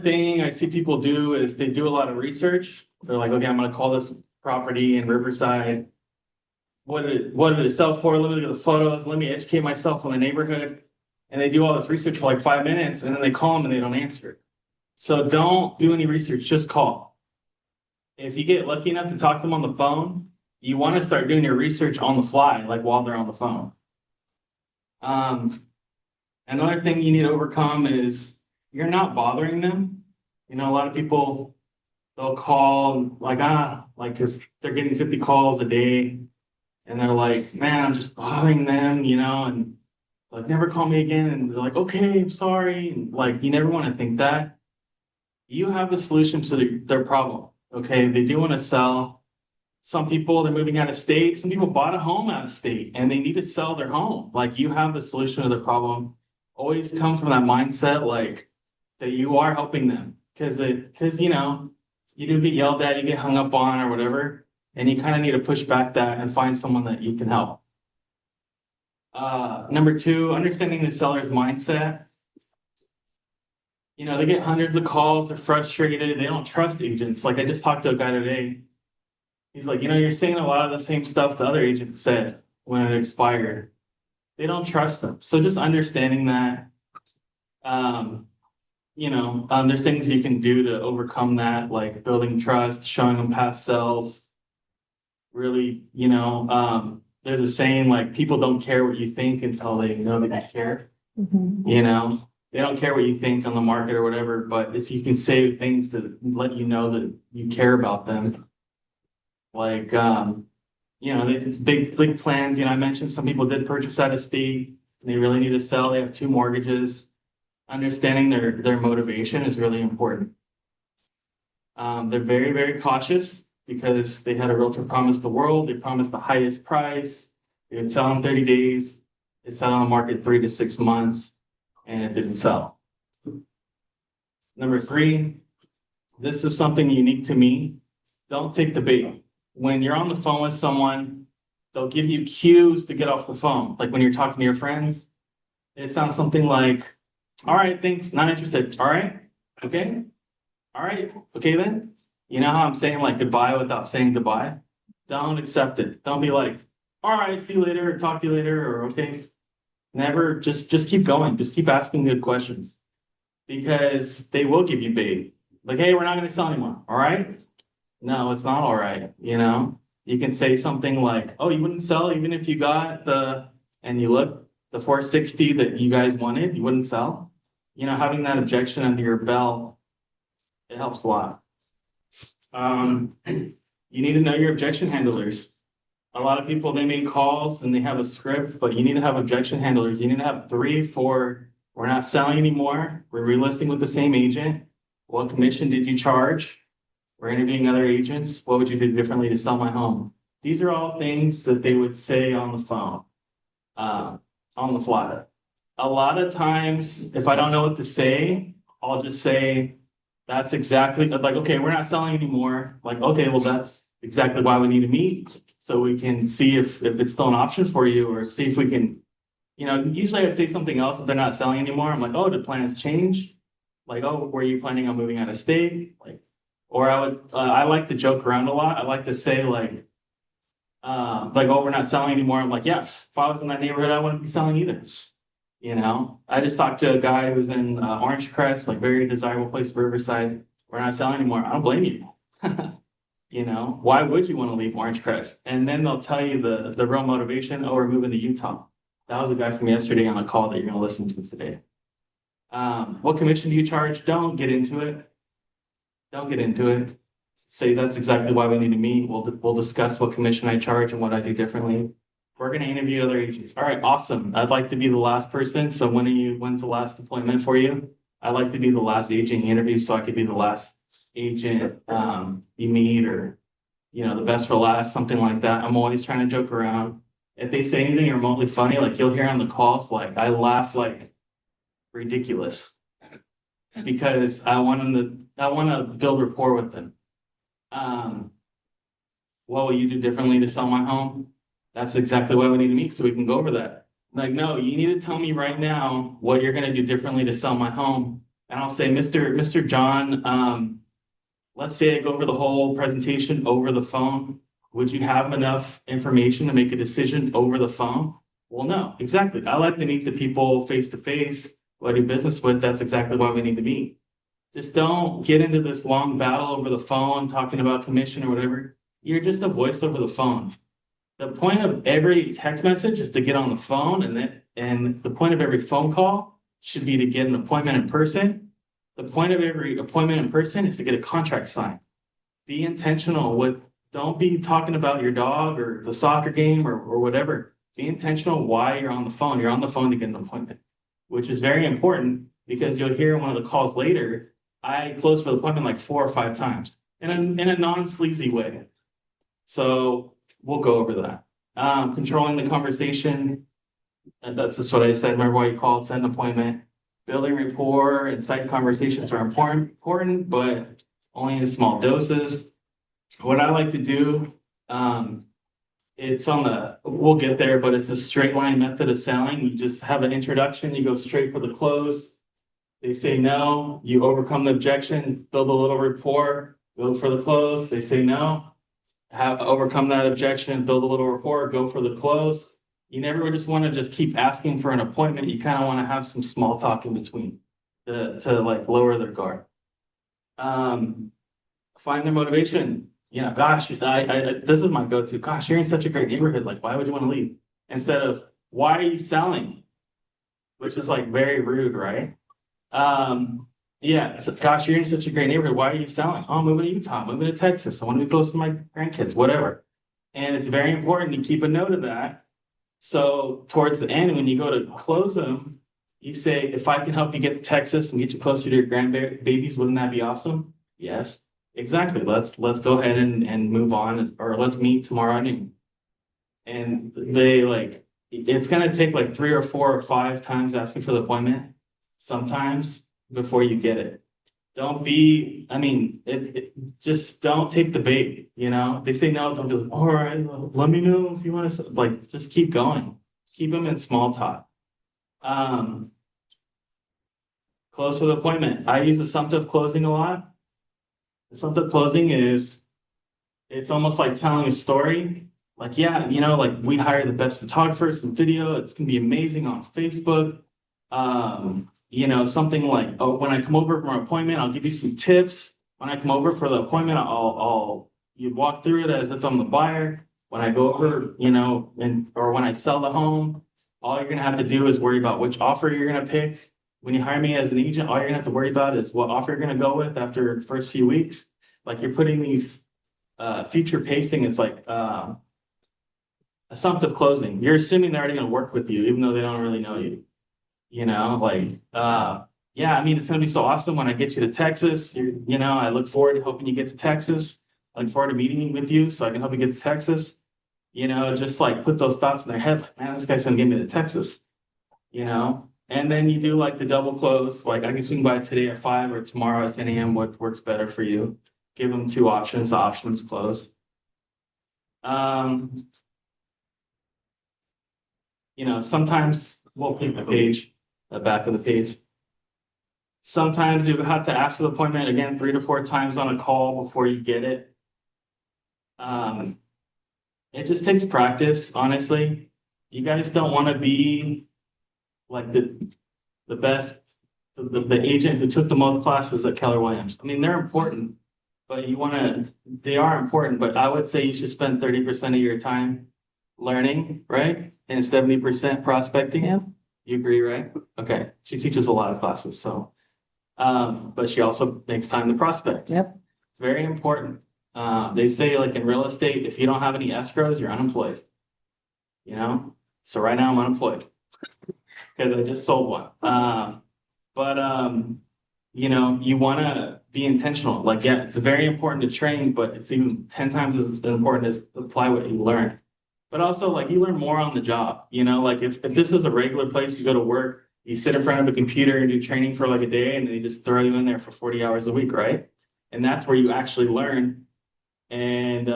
Thing I see people do is they do a lot of research. They're like, okay, I'm gonna call this property in Riverside. What did it sell for? Let me look at the photos. Let me educate myself on the neighborhood. And they do all this research for like 5 minutes and then they call them and they don't answer. So don't do any research, just call. If you get lucky enough to talk to them on the phone, you want to start doing your research on the fly, like while they're on the phone. Um, Another thing you need to overcome is you're not bothering them. You know, a lot of people they'll call like because they're getting 50 calls a day, and they're like, man, I'm just bothering them, and like never call me again. And they're like, okay, I'm sorry. And, like you never want to think that. You have the solution to their problem. Okay, they do want to sell. Some people they're moving out of state. Some people bought a home out of state and they need to sell their home. Like you have the solution to the problem. Always come from that mindset like that you are helping them because you do get yelled at, you get hung up on or whatever, and you kind of need to push back that and find someone that you can help. Number two, understanding the seller's mindset. They get hundreds of calls, they're frustrated, they don't trust agents. Like I just talked to a guy today. He's like, you're saying a lot of the same stuff the other agent said when it expired. They don't trust them. So just understanding that, there's things you can do to overcome that, like building trust, showing them past sells. Really, there's a saying like people don't care what you think until they know that you care. They don't care what you think on the market or whatever, but if you can say things that let you know that you care about them, like they big plans. I mentioned some people did purchase out of state. They really need to sell. They have two mortgages. Understanding their motivation is really important. They're very, very cautious because they had a realtor promise the world. They promised the highest price. They would sell in 30 days. It sat on the market 3 to 6 months, and it didn't sell. Number three, this is something unique to me. Don't take the bait. When you're on the phone with someone, they'll give you cues to get off the phone. Like when you're talking to your friends, it sounds something like, all right, thanks, not interested. All right, okay. All right, okay then. You know how I'm saying like goodbye without saying goodbye? Don't accept it. Don't be like, all right, see you later, or talk to you later, or okay. Never, just keep going. Just keep asking good questions because they will give you bait. Like, hey, we're not going to sell anymore. All right. No, it's not all right. You can say something like, oh, you wouldn't sell even if you got and you look, the 460 that you guys wanted, you wouldn't sell. Having that objection under your belt, it helps a lot. You need to know your objection handlers. A lot of people, they make calls and they have a script, but you need to have objection handlers. You need to have 3, 4, we're not selling anymore. We're relisting with the same agent. What commission did you charge? We're interviewing other agents. What would you do differently to sell my home? These are all things that they would say on the phone, on the fly. A lot of times, if I don't know what to say, I'll just say, that's exactly like, okay, we're not selling anymore. Like, okay, well, that's exactly why we need to meet. So we can see if it's still an option for you or see if we can, usually I'd say something else if they're not selling anymore. I'm like, oh, did plans change? Like, oh, were you planning on moving out of state? Or I like to joke around a lot. I like to say oh, we're not selling anymore. I'm like, yes, if I was in that neighborhood, I wouldn't be selling either. I just talked to a guy who's in Orange Crest, like very desirable place, Riverside. We're not selling anymore. I don't blame you. Why would you want to leave Orange Crest? And then they'll tell you the real motivation. Oh, we're moving to Utah. That was a guy from yesterday on a call that you're going to listen to today. What commission do you charge? Don't get into it. Don't get into it. Say that's exactly why we need to meet. We'll discuss what commission I charge and what I do differently. We're going to interview other agents. All right, awesome. I'd like to be the last person. So when's the last appointment for you? I'd like to be the last agent you interview so I could be the last agent you meet or, the best for last, something like that. I'm always trying to joke around. If they say anything remotely funny, like you'll hear on the calls, like I laugh like ridiculous because I want to build rapport with them. What will you do differently to sell my home? That's exactly why we need to meet so we can go over that. Like, no, you need to tell me right now what you're going to do differently to sell my home and I'll say, Mr. John, let's say I go over the whole presentation over the phone. Would you have enough information to make a decision over the phone? Well, no, exactly. I like to meet the people face to face who I do business with. That's exactly why we need to meet. Just don't get into this long battle over the phone talking about commission or whatever. You're just a voice over the phone. The point of every text message is to get on the phone, and the point of every phone call should be to get an appointment in person. The point of every appointment in person is to get a contract signed. Be intentional with, don't be talking about your dog or the soccer game or whatever. Be intentional why you're on the phone. You're on the phone to get an appointment, which is very important because you'll hear in one of the calls later, I closed for the appointment like 4 or 5 times in a non-sleazy way. So we'll go over that. Controlling the conversation. And that's just what I said. Remember why you called, set an appointment. Building rapport and side conversations are important, but only in small doses. What I like to do, it's we'll get there, but it's a straight line method of selling. You just have an introduction, you go straight for the close. They say no, you overcome the objection, build a little rapport, go for the close. They say no, overcome that objection, build a little rapport, go for the close. You never just want to just keep asking for an appointment. You kind of want to have some small talk in between to like lower their guard. Find their motivation. Gosh, this is my go-to. Gosh, you're in such a great neighborhood. Like, why would you want to leave? Instead of, why are you selling? Which is like very rude, right? Yeah, gosh, you're in such a great neighborhood. Why are you selling? Oh, I'm moving to Utah, I'm moving to Texas. I want to be close to my grandkids, whatever. And it's very important to keep a note of that. So towards the end, when you go to close them, you say, if I can help you get to Texas and get you closer to your grandbabies, wouldn't that be awesome? Yes, exactly. Let's go ahead and move on, or let's meet tomorrow noon. And it's gonna take like 3 or 4 or 5 times asking for the appointment sometimes before you get it. Just don't take the bait, If they say no, don't be like, all right, let me know if you want to, like, just keep going. Keep them in small talk. Close with appointment. I use assumptive closing a lot. Assumptive closing it's almost like telling a story. Like, yeah, like we hire the best photographers and video. It's gonna be amazing on Facebook. Something like, oh, when I come over for an appointment, I'll give you some tips. When I come over for the appointment, you walk through it as if I'm the buyer. When I go over, or when I sell the home, all you're gonna have to do is worry about which offer you're gonna pick. When you hire me as an agent, all you're gonna have to worry about is what offer you're gonna go with after the first few weeks. Like, you're putting these future pacing. It's like assumptive closing. You're assuming they're already gonna work with you, even though they don't really know you. Yeah, it's gonna be so awesome when I get you to Texas. I look forward to hoping you get to Texas. I look forward to meeting with you so I can help you get to Texas. Just like put those thoughts in their head, like, man, this guy's gonna get me to Texas. And then you do like the double close, like, I can swing by today at 5 or tomorrow at 10 a.m. What works better for you? Give them 2 options, the options close. Sometimes we'll keep the page, the back of the page. Sometimes you have to ask for the appointment again 3 to 4 times on a call before you get it. It just takes practice, honestly. You guys don't want to be like the best, the agent who took the most classes at Keller Williams. They're important, but they are important, but I would say you should spend 30% of your time learning, right? And 70% prospecting. Yeah. You agree, right? Okay. She teaches a lot of classes, so but she also makes time to prospect. Yep. It's very important. They say, like, in real estate, if you don't have any escrows, you're unemployed. So right now I'm unemployed because I just sold one. You want to be intentional. Like, yeah, it's very important to train, but it's even 10 times as important as apply what you learn. But also, like, you learn more on the job. Like, if this is a regular place you go to work, you sit in front of a computer and do training for like a day, and they just throw you in there for 40 hours a week, right? And that's where you actually learn. And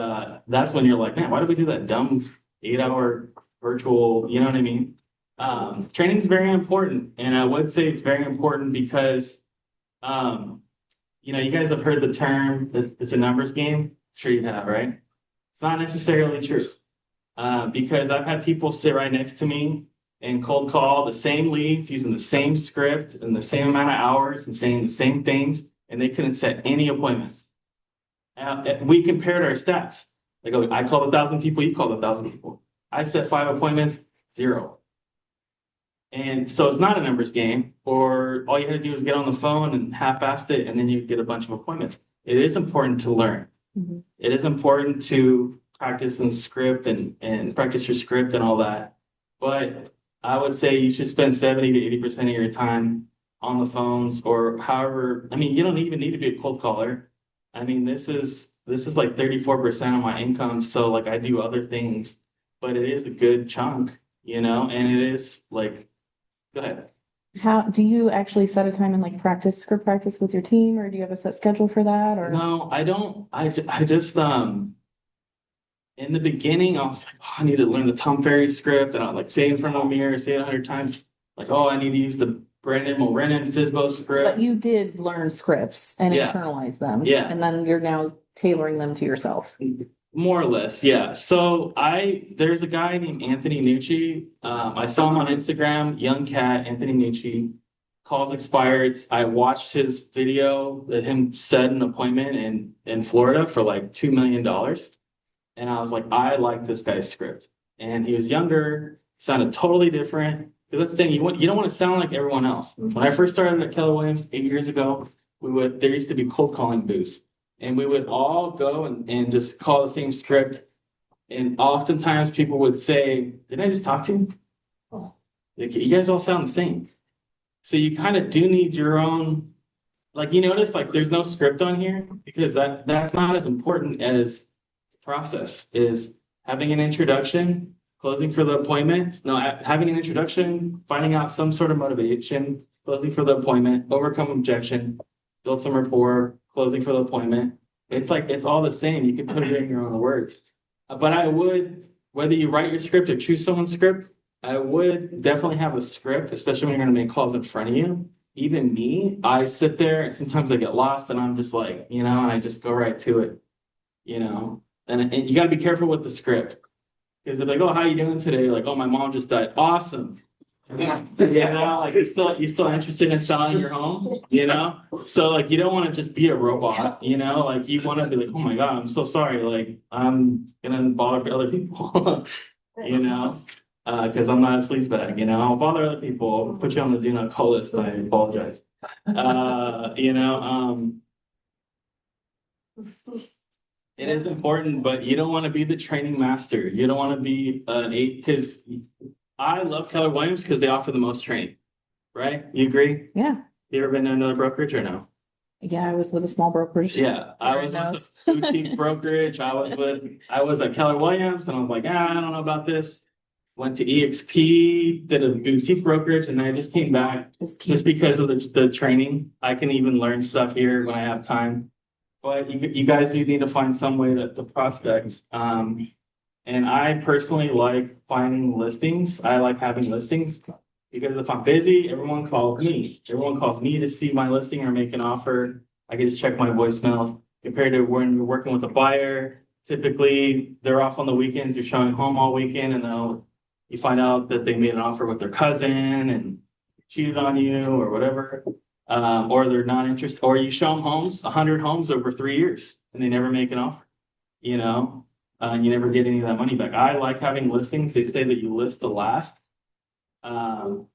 that's when you're like, man, why did we do that dumb 8-hour virtual? You know what I mean? Training is very important. And I would say it's very important because You guys have heard the term that it's a numbers game. Sure you have, right? It's not necessarily true. Because I've had people sit right next to me and cold call the same leads using the same script and the same amount of hours and saying the same things, and they couldn't set any appointments. We compared our stats. Like, I called 1,000 people, you called 1,000 people. I set 5 appointments, 0. And so it's not a numbers game, or all you had to do is get on the phone and half-assed it, and then you get a bunch of appointments. It is important to learn. Mhm. It is important to practice and script and practice your script and all that. But I would say you should spend 70 to 80% of your time on the phones or however. I mean, you don't even need to be a cold caller. I mean, this is like 34% of my income. So like I do other things, but it is a good chunk, and it is like, go ahead. How do you actually set a time and like practice script practice with your team, or do you have a set schedule for that? Or No, I don't. I just in the beginning, I was like, oh, I need to learn the Tom Ferry script, and I like say it in front of a mirror, say it 100 times. Like, oh, I need to use the Brandon Mulrennan Fizbo but script. you did learn scripts and Yeah. internalize them. Yeah. And then you're now tailoring them to yourself. More or less, yeah. So there's a guy named Anthony Nucci. I saw him on Instagram, young cat, Anthony Nucci. Calls expired. I watched his video that him set an appointment in Florida for like $2 million. And I was like, I like this guy's script. And he was younger, sounded totally different. Because that's the thing, you don't want to sound like everyone else. When I first started at Keller Williams 8 years ago, there used to be cold calling booths. And we would all go and just call the same script. And oftentimes people would say, didn't I just talk to you? Oh. Like, you guys all sound the same. So you kind of do need your own, like you notice, like there's no script on here because that's not as important as the process is having an introduction, closing for the appointment. No, having an introduction, finding out some sort of motivation, closing for the appointment, overcome objection, build some rapport, closing for the appointment. It's like, it's all the same. You can put it in your own words. But I would, whether you write your script or choose someone's script, I would definitely have a script, especially when you're gonna make calls in front of you. Even me, I sit there and sometimes I get lost and I'm just like, and I just go right to it, and you gotta be careful with the script. Because they're like, oh, how you doing today? Like, oh, my mom just died. Awesome. Like you're still interested in selling your home, So like you don't want to just be a robot, like you want to be like, oh my God, I'm so sorry. Like I'm gonna bother other people, because I'm not a sleazebag, I'll bother other people, I'll put you on the do not call list. I apologize. It is important, but you don't want to be the training master. You don't want to be an eight, because I love Keller Williams because they offer the most training, right? You agree? Yeah. You ever been to another brokerage or no? Yeah, I was with a small brokerage. Yeah, I was with the boutique brokerage. I was at Keller Williams and I was like, I don't know about this. Went to EXP, did a boutique brokerage, and I just came back just because of the training. I can even learn stuff here when I have time. But you guys do need to find some way to prospect. And I personally like finding listings. I like having listings because if I'm busy, everyone calls me. Everyone calls me to see my listing or make an offer. I can just check my voicemails. Compared to when you're working with a buyer, typically they're off on the weekends. You're showing home all weekend, and you find out that they made an offer with their cousin and cheated on you or whatever. Or they're not interested, or you show them 100 homes over 3 years, and they never make an offer, and you never get any of that money back. I like having listings. They say that you list the last.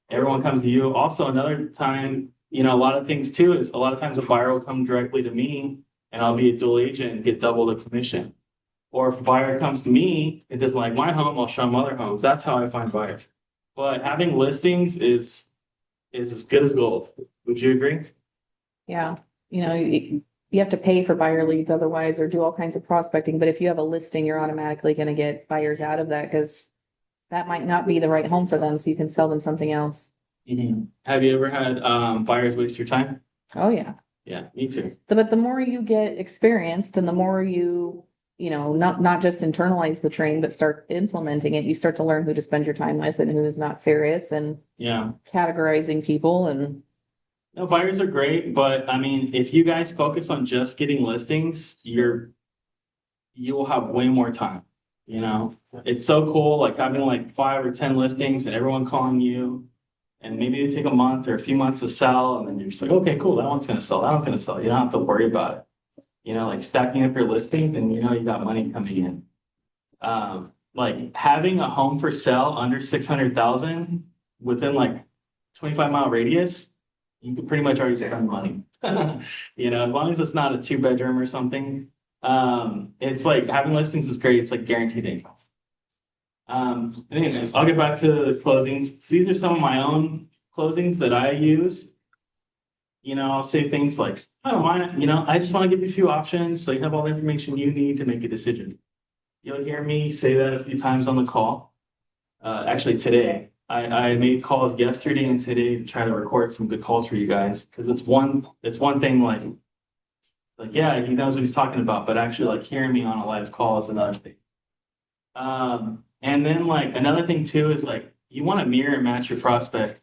Everyone comes to you. Also, another time, a lot of things too is a lot of times a buyer will come directly to me and I'll be a dual agent and get double the commission. Or if a buyer comes to me and doesn't like my home, I'll show them other homes. That's how I find buyers. But having listings is as good as gold. Would you agree? Yeah. You have to pay for buyer leads otherwise, or do all kinds of prospecting. But if you have a listing, you're automatically going to get buyers out of that because that might not be the right home for them. So you can sell them something else. Mm-hmm. Have you ever had buyers waste your time? Oh, yeah. Yeah, me too. But the more you get experienced and the more you not just internalize the training, but start implementing it, you start to learn who to spend your time with and who's not serious and Yeah. categorizing people and No, buyers are great, but I mean, if you guys focus on just getting listings, you will have way more time. You know, it's so cool, like having like 5 or 10 listings and everyone calling you. And maybe they take a month or a few months to sell, and then you're just like, okay, cool, that one's gonna sell, that one's gonna sell. You don't have to worry about it. You know, like stacking up your listings and you know you got money coming in. Like having a home for sale under 600,000 within like 25-mile radius, you can pretty much already spend money. You know, as long as it's not a 2 bedroom or something. It's like having listings is great. It's like guaranteed income. Anyways, I'll get back to the closings. So these are some of my own closings that I use. You know, I'll say things like, I don't mind, you know, I just want to give you a few options so you have all the information you need to make a decision. You'll hear me say that a few times on the call. Actually today, I made calls yesterday and today to try to record some good calls for you guys. Cause it's one thing like, yeah, he knows what he's talking about, but actually like hearing me on a live call is another thing. And then like another thing too is like you want to mirror and match your prospect.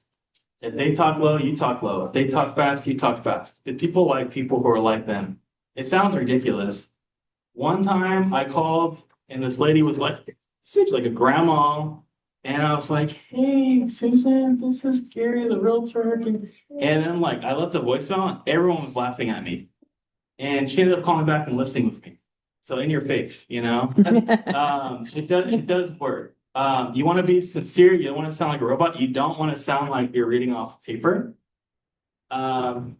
If they talk low, you talk low. If they talk fast, you talk fast. If people like people who are like them. It sounds ridiculous. One time I called and this lady was like, seems like a grandma. And I was like, hey, Susan, this is Gary, the realtor. And then like I left a voicemail and everyone was laughing at me. And she ended up calling back and listening with me. So in your face, you know, it does work. You want to be sincere. You don't want to sound like a robot. You don't want to sound like you're reading off paper. You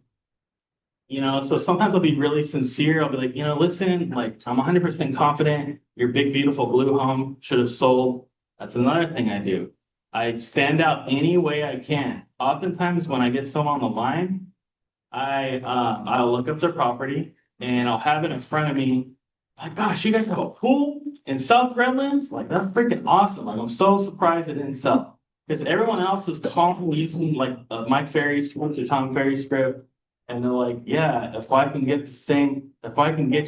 know, so sometimes I'll be really sincere. I'll be like, you know, listen, like I'm 100% confident your big, beautiful blue home should have sold. That's another thing I do. I stand out any way I can. Oftentimes when I get someone on the line, I'll look up their property and I'll have it in front of me. Like, gosh, you guys have a pool in South Redlands? Like, that's freaking awesome. Like, I'm so surprised it didn't sell. Because everyone else is calling using like a Mike Ferry script or Tom Ferry script. And they're like, yeah, if I can get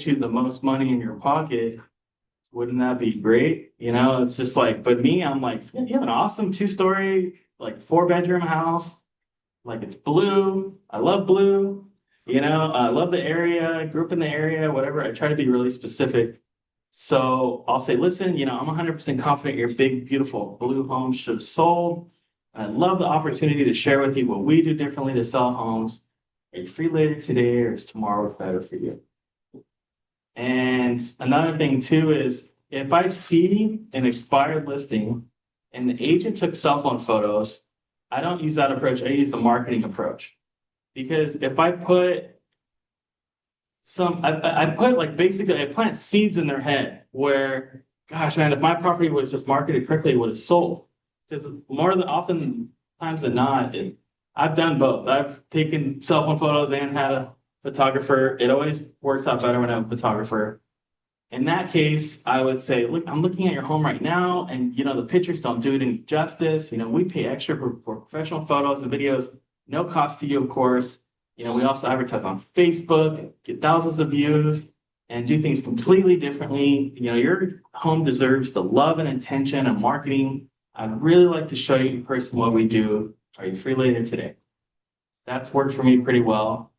you the most money in your pocket, wouldn't that be great? You know, it's just like, but me, I'm like, yeah, you have an awesome 2-story, like 4-bedroom house. Like it's blue. I love blue. You know, I love the area, grew up in the area, whatever. I try to be really specific. So I'll say, listen, you know, I'm 100% confident your big, beautiful blue home should have sold. And I'd love the opportunity to share with you what we do differently to sell homes. Are you free later today or is tomorrow better for you? And another thing too is if I see an expired listing and the agent took cell phone photos, I don't use that approach. I use the marketing approach. Because if I put I put like basically I plant seeds in their head where, gosh, man, if my property was just marketed correctly, it would have sold. Because more than often times than not, I've done both. I've taken cell phone photos and had a photographer. It always works out better when I have a photographer. In that case, I would say, look, I'm looking at your home right now, and you know the pictures don't do it any justice. You know, we pay extra for professional photos and videos, no cost to you, of course. You know, we also advertise on Facebook, get thousands of views, and do things completely differently. You know, your home deserves the love and attention and marketing. I'd really like to show you in person what we do. Are you free later today? That's worked for me pretty well.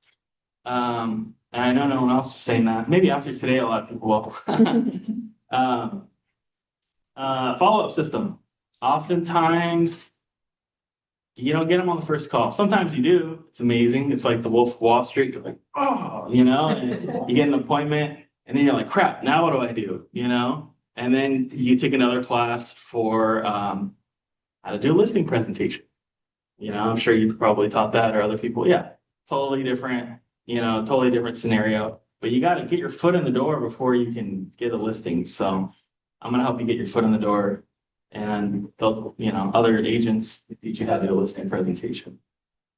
And I know no one else is saying that. Maybe after today, a lot of people will. Follow-up system. Oftentimes, you don't get them on the first call. Sometimes you do. It's amazing. It's like the Wolf of Wall Street. You're like, oh, you know, and you get an appointment, and then you're like, crap, now what do I do? You know? And then you take another class for how to do a listing presentation. You know, I'm sure you've probably taught that or other people. Yeah, totally different, you know, totally different scenario. But you got to get your foot in the door before you can get a listing. So I'm going to help you get your foot in the door. And they'll, you know, other agents teach you how to do a listing presentation.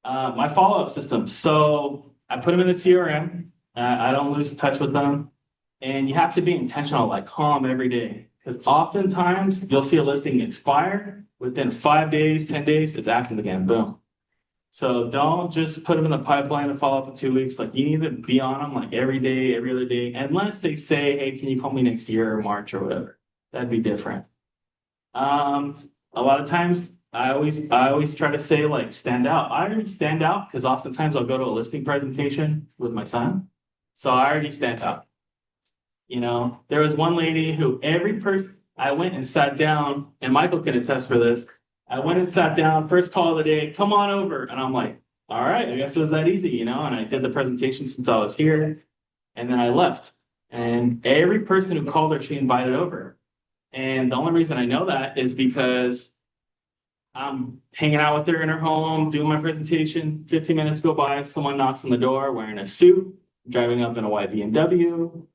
My follow-up system. So I put them in the CRM. I don't lose touch with them. And you have to be intentional, like call them every day. Because oftentimes you'll see a listing expire. Within 5 days, 10 days, it's active again. Boom. So don't just put them in the pipeline and follow up in 2 weeks. Like you need to be on them like every day, every other day, unless they say, hey, can you call me next year or March or whatever? That'd be different. A lot of times I always try to say like stand out. I already stand out because oftentimes I'll go to a listing presentation with my son. So I already stand out. There was one lady who every person I went and sat down, and Michael can attest for this. I went and sat down, first call of the day, come on over. And I'm like, all right, I guess it was that easy. And I did the presentation since I was here, and then I left. And every person who called her, she invited over. And the only reason I know that is because I'm hanging out with her in her home, doing my presentation. 15 minutes go by, someone knocks on the door wearing a suit, driving up in a white BMW.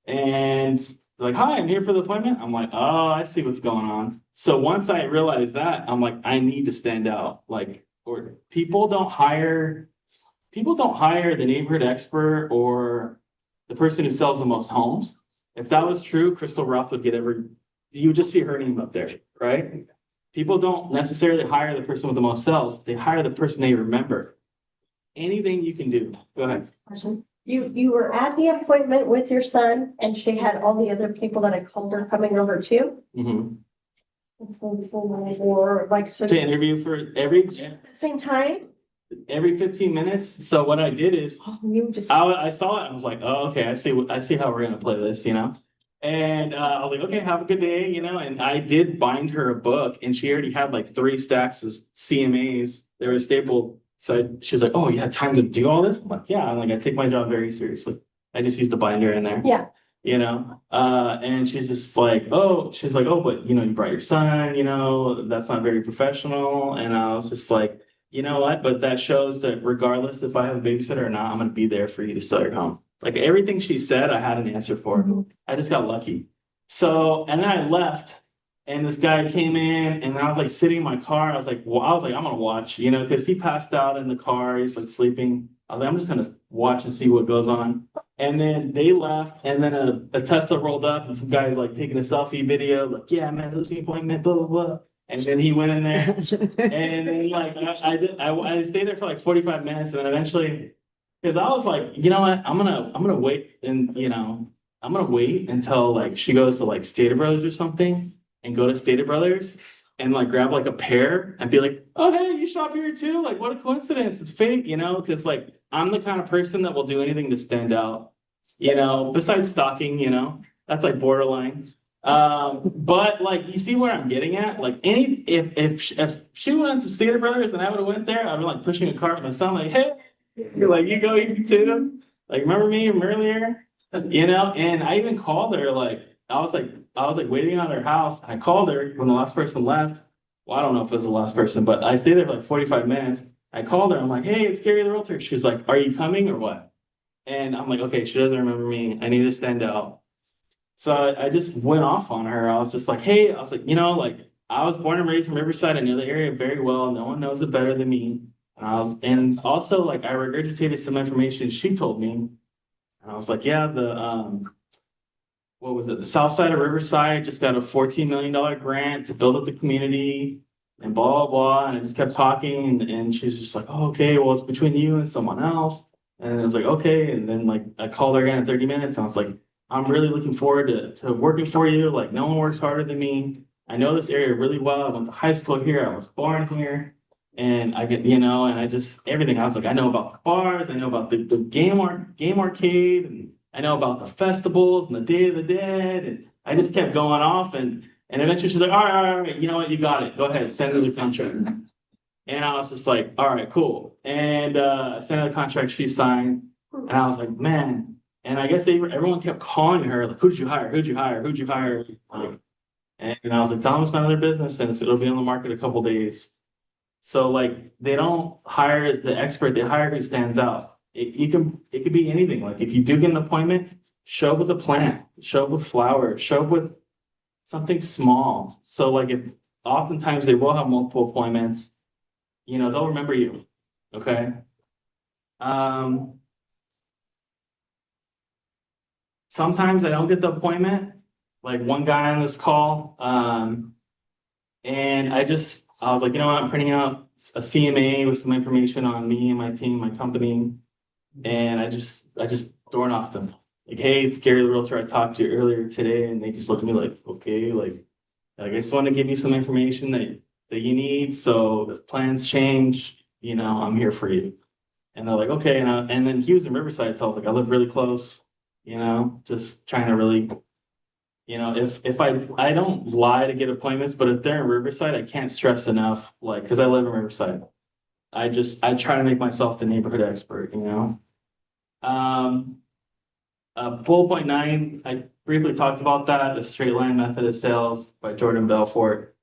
And they're like, hi, I'm here for the appointment. I'm like, oh, I see what's going on. So once I realized that, I'm like, I need to stand out. Like, or people don't hire the neighborhood expert or the person who sells the most homes. If that was true, Crystal Roth would you would just see her name up there, right? People don't necessarily hire the person with the most sales. They hire the person they remember. Anything you can do. Go ahead. Question. You were at the appointment with your son and she had all the other people that I called her coming over too? Mhm. Or like, so To interview for every at the same time? every 15 minutes. So what I did is Oh, you just, I saw it. I was like, oh, okay, I see how we're gonna play this. And I was like, okay, have a good day. And I did bind her a book, and she already had like 3 stacks of CMAs. They were stapled. So she was like, oh, you had time to do all this? I'm like, yeah. I'm like, I take my job very seriously. I just used the binder in there. yeah. And she's like, oh, but you brought your son, that's not very professional. And I was just like, you know what? But that shows that regardless if I have a babysitter or not, I'm gonna be there for you to sell your home. Like everything she said, I had an answer for. Mhm. I just got lucky. So, and then I left, and this guy came in, and I was like sitting in my car. I was like, I'm gonna watch, because he passed out in the car. He's like sleeping. I was like, I'm just gonna watch and see what goes on. And then they left, and then a Tesla rolled up, and some guys like taking a selfie video, like, yeah, man, listing appointment, blah blah blah. And then he went in there, and then like I stayed there for like 45 minutes, and then eventually, because I was like, you know what, I'm gonna wait, and I'm gonna wait until like she goes to like Stater Brothers or something, and go to Stater Brothers and like grab like a pair and be like, oh hey, you shop here too? Like what a coincidence! It's fate, because like I'm the kind of person that will do anything to stand out, besides stalking, that's like borderline. But like you see where I'm getting at? Like if she went to Stater Brothers and I would have went there, I'd be like pushing a cart with my son, like, hey, you're like, you go eat too? Like, remember me from earlier? And I even called her, like, I was like waiting on her house. I called her when the last person left. Well, I don't know if it was the last person, but I stayed there for like 45 minutes. I called her. I'm like, hey, it's Gary the Realtor. She's like, are you coming or what? And I'm like, okay, she doesn't remember me. I need to stand out. So I just went off on her. I was just like, hey, I was like, like I was born and raised in Riverside. I know the area very well. No one knows it better than me. And also like I regurgitated some information she told me. And I was like, yeah, what was it? The south side of Riverside just got a $14 million grant to build up the community and blah, blah, blah. And I just kept talking, and she's just like, oh, okay, well, it's between you and someone else. And I was like, okay. And then like I called her again in 30 minutes, and I was like, I'm really looking forward to working for you. Like no one works harder than me. I know this area really well. I went to high school here. I was born here. And I get, and I just, everything. I was like, I know about the bars. I know about the game arcade. And I know about the festivals and the Day of the Dead. And I just kept going off. And eventually she's like, all right, you know what? You got it. Go ahead. Send her the contract. And I was just like, all right, cool. And sent her the contract. She signed. And I was like, man. And I guess everyone kept calling her, like, who did you hire? Who'd you hire? Who'd you hire? Like, and I was like, tell them it's none of their business, and it'll be on the market a couple days. So like they don't hire the expert, they hire who stands out. It could be anything. Like if you do get an appointment, show up with a plant, show up with flowers, show up with something small. So like if oftentimes they will have multiple appointments, they'll remember you. Okay. Sometimes I don't get the appointment, like one guy on this call. And I was like, you know what, I'm printing out a CMA with some information on me and my team, my company. And I just door knocked them. Like, hey, it's Gary the Realtor. I talked to you earlier today. And they just looked at me like, okay, like I just want to give you some information that that you need. So if plans change, you know, I'm here for you. And they're like, okay. And then he was in Riverside. So I was like, I live really close, you know, just trying to really, you know, if I don't lie to get appointments, but if they're in Riverside, I can't stress enough, like, because I live in Riverside. I try to make myself the neighborhood expert, you know. Um, bullet point nine, I briefly talked about that, the straight line method of sales by Jordan Belfort.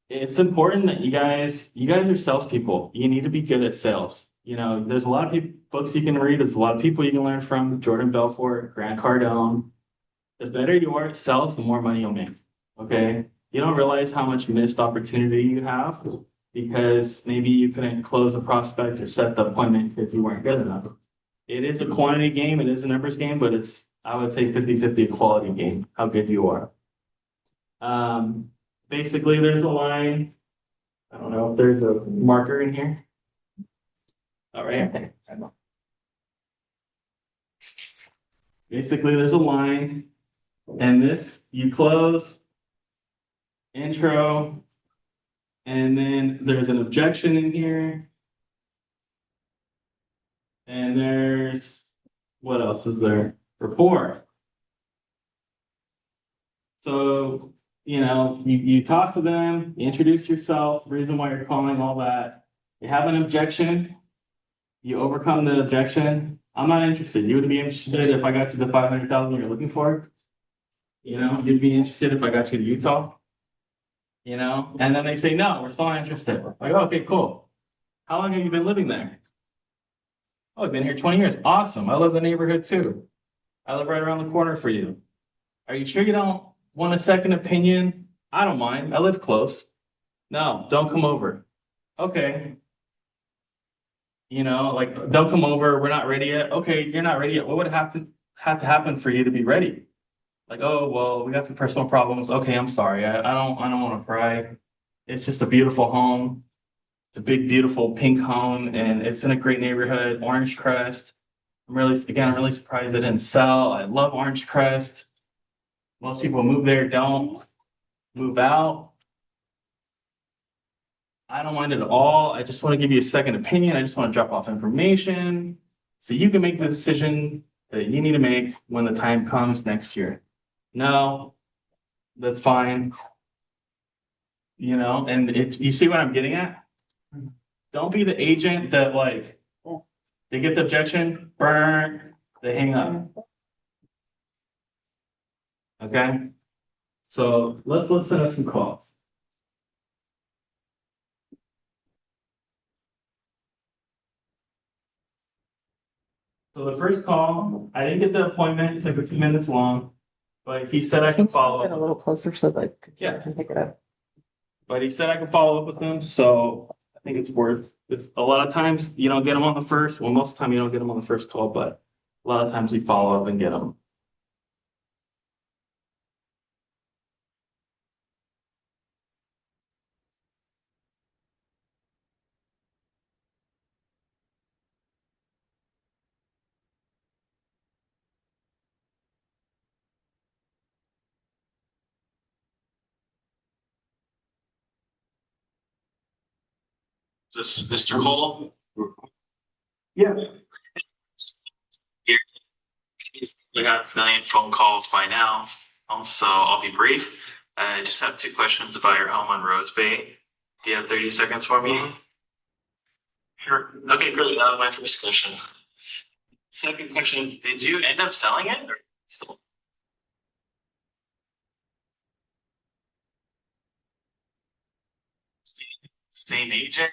It's important that you guys are salespeople. You need to be good at sales. You know, there's a lot of books you can read. There's a lot of people you can learn from. Jordan Belfort, Grant Cardone. The better you are at sales, the more money you'll make. Okay. You don't realize how much missed opportunity you have because maybe you couldn't close a prospect or set the appointment because you weren't good enough. It is a quantity game, it is a numbers game, but it's, I would say 50-50 a quality game, how good you are. Basically, there's a line. I don't know if there's a marker in here. All right. Basically, there's a line, and this you close, intro, and then there's an objection in here. And there's, what else is there? Rapport. So, you know, you talk to them, you introduce yourself, reason why you're calling, all that. You have an objection, you overcome the objection. I'm not interested. You would be interested if I got you the 500,000 you're looking for. You know, you'd be interested if I got you to Utah. You know, and then they say, no, we're still not interested. Like, oh, okay, cool. How long have you been living there? Oh, I've been here 20 years. Awesome. I love the neighborhood too. I live right around the corner for you. Are you sure you don't want a second opinion? I don't mind. I live close. No, don't come over. Okay. You know, like, don't come over. We're not ready yet. Okay, you're not ready yet. What would have to happen for you to be ready? Like, oh, well, we got some personal problems. Okay, I'm sorry. I don't want to pry. It's just a beautiful home. It's a big, beautiful pink home, and it's in a great neighborhood, Orange Crest. I'm really surprised it didn't sell. I love Orange Crest. Most people move there, don't move out. I don't mind it at all. I just want to give you a second opinion. I just want to drop off information so you can make the decision that you need to make when the time comes next year. No, that's fine. You know, and you see what I'm getting at? Don't be the agent that, like, they get the objection, burn, they hang up. Okay? So let's send us some calls. So the first call, I didn't get the appointment. It's like a few minutes long, but he said I Can could you follow get a up. little closer so that Yeah. I can pick it up? But he said I could follow up with them, so I think it's worth. It's a lot of times you don't get them on the first. Well, most of the time you don't get them on the first call, but a lot of times we follow up and get them. Is this Mr. Cole? Yeah. Here, we got a million phone calls by now, so I'll be brief. I just have two questions about your home on Rose Bay. Do you have 30 seconds for me? Sure. Okay, great. That was my first question. Second question, did you end up selling it or still same agent?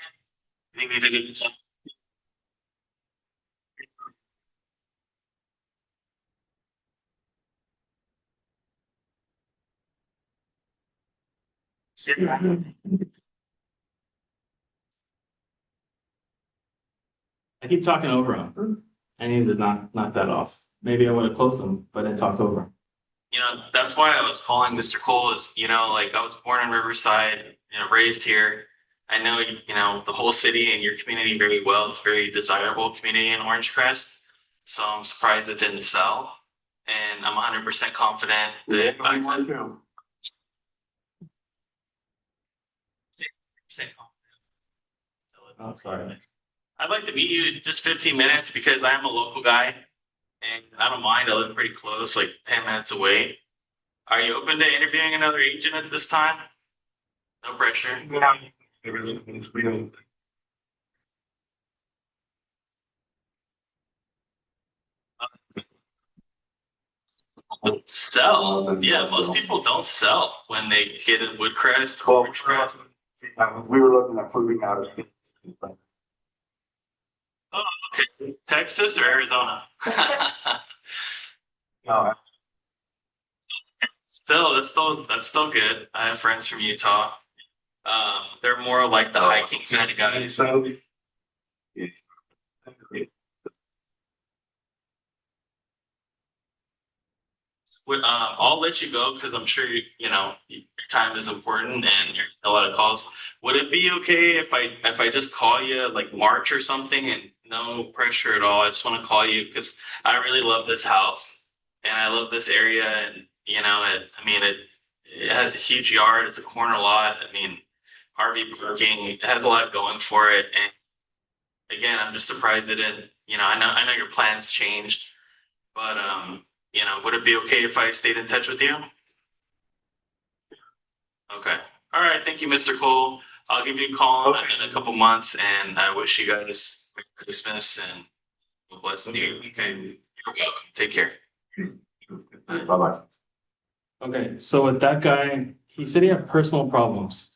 You think they did a good job? I keep talking over him. I need to knock that off. Maybe I would have closed them, but I talked over him. You know, that's why I was calling Mr. Cole is, you know, like I was born in Riverside, you know, raised here. I know, you know, the whole city and your community very well. It's a very desirable community in Orange Crest. So I'm surprised it didn't sell. And I'm 100% confident that I could I'm sorry. I'd like to meet you in just 15 minutes because I am a local guy and I don't mind. I live pretty close, like 10 minutes away. Are you open to interviewing another agent at this time? No pressure. Sell. Yeah, most people don't sell when they get in Woodcrest or Ridgecrest. We were looking at proving out. Oh, okay. Texas or Arizona? No, That's still good. I have friends from Utah. They're more like the hiking kind of guys. so. I'll let you go because I'm sure your time is important and you're a lot of calls. Would it be okay if I just call you like March or something and no pressure at all? I just want to call you because I really love this house and I love this area and it has a huge yard. It's a corner lot. I mean, RV parking. It has a lot going for it. And again, I'm just surprised it didn't. I know your plans changed, but would it be okay if I stayed in touch with you? Okay. All right. Thank you, Mr. Cole. I'll give you a call in a couple months, and I wish you guys Merry Christmas and a blessed New Year. Okay. You're welcome. Take care. Bye-bye. Okay, so with that guy, he said he had personal problems.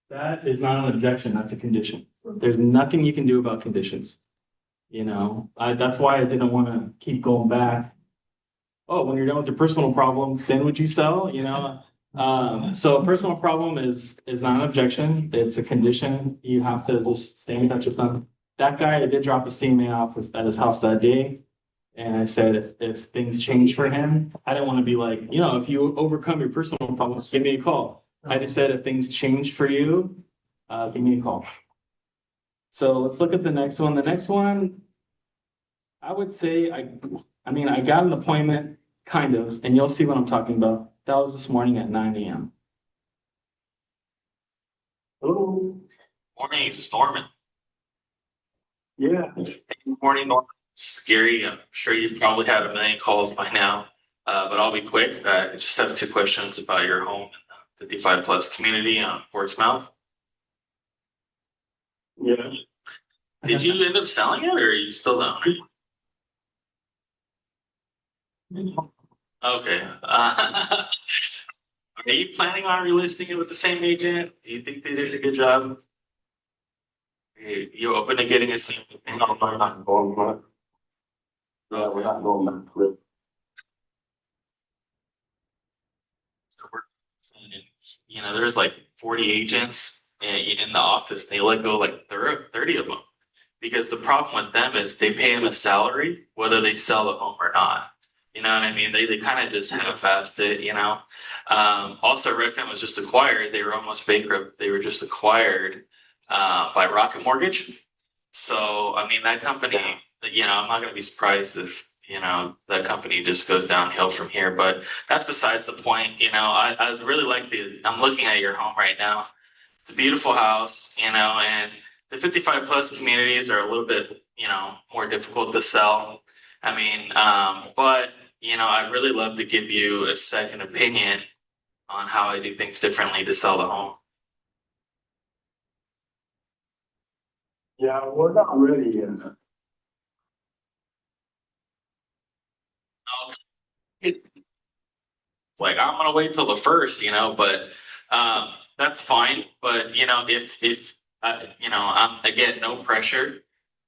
That is not an objection, that's a condition. There's nothing you can do about conditions. That's why I didn't want to keep going back. Oh, when you're done with your personal problem, then would you sell? So a personal problem is not an objection. It's a condition. You have to just stay in touch with them. That guy, I did drop a CMA off at his house that day. And I said, if things change for him, I didn't want to be like, if you overcome your personal problems, give me a call. I just said, if things change for you, give me a call. So let's look at the next one. The next one, I would say, I got an appointment, kind of, and you'll see what I'm talking about. That was this morning at 9 a.m. Hello. Morning, it's storming. Yeah. Morning, Norman. Scary. I'm sure you've probably had a million calls by now, but I'll be quick. I just have two questions about your home in the 55 plus community on Portsmouth. Yeah. Did you end up selling it, or are you still the owner? Okay. Are you planning on relisting it with the same agent? Do you think they did a good job? You open to getting a same? No, we're not going back. Yeah, we're not going back to it. So there's like 40 agents in the office. They let go like 30 of them because the problem with them is they pay them a salary whether they sell the home or not. You know what I mean? They kind of just half-assed it. Also, Redfin was just acquired. They were almost bankrupt. They were just acquired by Rocket Mortgage. So that company. I'm not going to be surprised if that company just goes downhill from here. But that's besides the point. I really like I'm looking at your home right now. It's a beautiful house. And the 55 plus communities are a little bit more difficult to sell. But I'd really love to give you a second opinion on how I do things differently to sell the home. Yeah, we're not ready yet. It's like I'm gonna wait till the first, but that's fine. But if I'm again no pressure,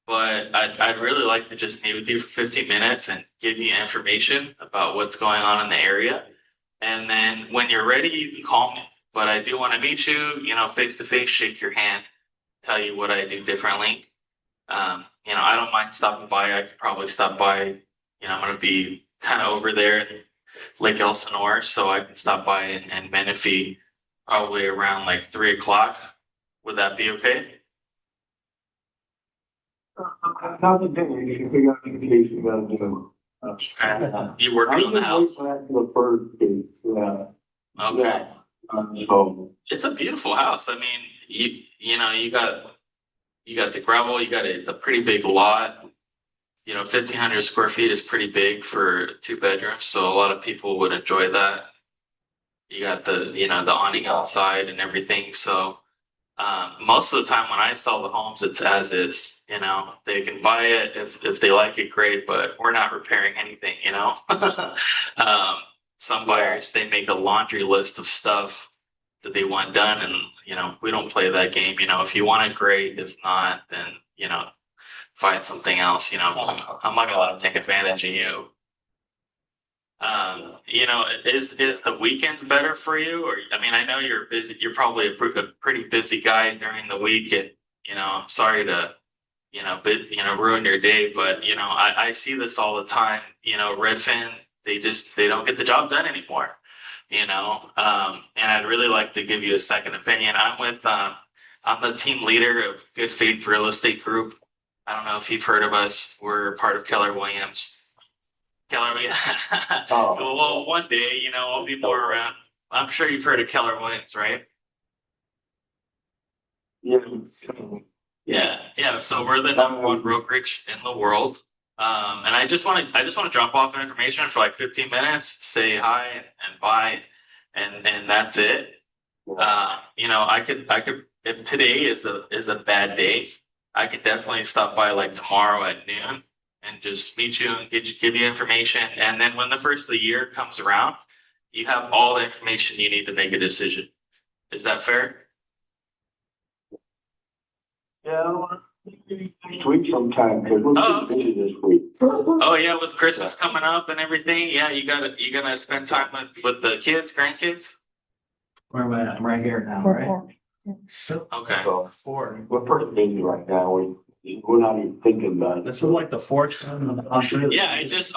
but I'd really like to just meet with you for 15 minutes and give you information about what's going on in the area. And then when you're ready, you can call me. But I do want to meet you, face to face, shake your hand, tell you what I do differently. I don't mind stopping by. I could probably stop by. I'm going to be kind of over there in Lake Elsinore, so I can stop by in Menifee probably around like 3 o'clock. Would that be okay? Not today, you should figure out the case you gotta do. You working on the house? The first case, yeah. Okay. So. It's a beautiful house. you know, you got the gravel, you got a pretty big lot. You know, 1,500 square feet is pretty big for 2 bedrooms, so a lot of people would enjoy that. You got the awning outside and everything. So most of the time when I sell the homes, it's as is. You know, they can buy it if they like it, great. But we're not repairing anything. You know, some buyers they make a laundry list of stuff that they want done, and you know we don't play that game. You know, if you want it, great. If not, then you know find something else. You know, I'm not gonna let them take advantage of you. You know, is the weekends better for you? Or I mean, I know you're busy. You're probably a pretty busy guy during the week, and you know, I'm sorry to ruin your day, but you know, I see this all the time. You know, Redfin, they don't get the job done anymore. You know, and I'd really like to give you a second opinion. I'm the team leader of Good Faith Real Estate Group. I don't know if you've heard of us. We're part of Keller Williams. Keller, Oh. well, one day, you know, I'll be more around. I'm sure you've heard of Keller Williams, right? Yeah. Yeah. So we're the #1 brokerage in the world. And I just want to drop off information for like 15 minutes, say hi and bye, and that's it. You know, I could if today is a bad day, I could definitely stop by like tomorrow at noon and just meet you and give you information. And then when the first of the year comes around, you have all the information you need to make a decision. Is that fair? Yeah. Next week sometime, because we're Oh, pretty busy this week. Oh yeah, with Christmas coming up and everything, yeah, you gonna spend time with the kids, grandkids. Where am I at? I'm right here now, Or- right? or- Okay. So, 4. we're pretty busy right now. We're not even thinking about it. This is like the 4th time of the month. Yeah, I just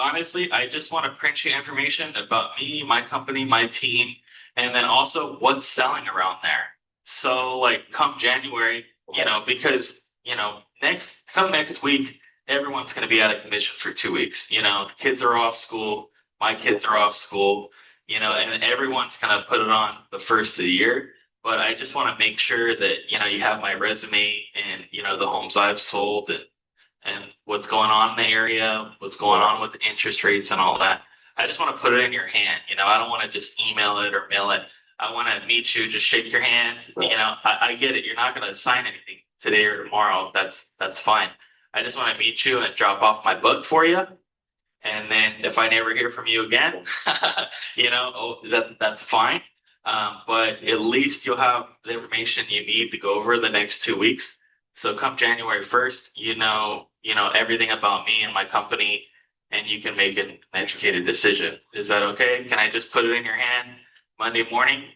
want to print you information about me, my company, my team, and then also what's selling around there. So like come January, you know, because you know, next week, everyone's gonna be out of commission for 2 weeks. You know, the kids are off school, my kids are off school, you know, and everyone's gonna put it on the first of the year. But I just want to make sure that, you know, you have my resume and, you know, the homes I've sold and what's going on in the area, what's going on with the interest rates and all that. I just want to put it in your hand. You know, I don't want to just email it or mail it. I want to meet you, just shake your hand. You know, I get it. You're not going to sign anything today or tomorrow. That's fine. I just want to meet you and drop off my book for you. And then if I never hear from you again, you know, that's fine. But at least you'll have the information you need to go over the next 2 weeks. So come January 1st, you know everything about me and my company, and you can make an educated decision. Is that okay? Can I just put it in your hand Monday morning?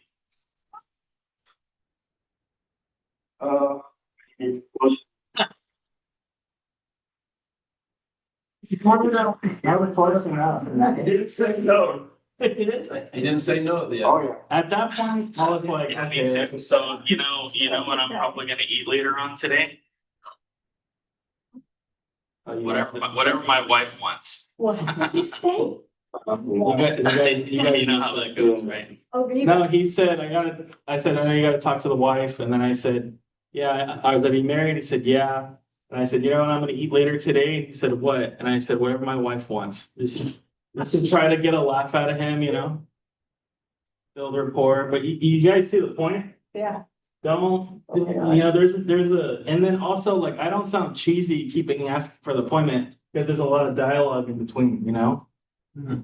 It was, He didn't say no. He didn't say no yet. oh, yeah. At that point, I was like, Yeah, me okay. too. So you know what I'm probably gonna eat later on today? Whatever my wife wants. What did you say? You You know how that goes, right? Oh, you No, he said, I said, I know you gotta talk to the wife, and then I said, yeah, I was like, are you married? He said, yeah. And I said, you know what I'm gonna eat later today? And he said, what? And I said, whatever my wife wants. Just to try to get a laugh out of him, you know? Build rapport, but you guys see the point? Yeah. Don't, Oh my God. you know, there's and then also like, I don't sound cheesy keeping asking for the appointment, because there's a lot of dialogue in between, you know? Alright.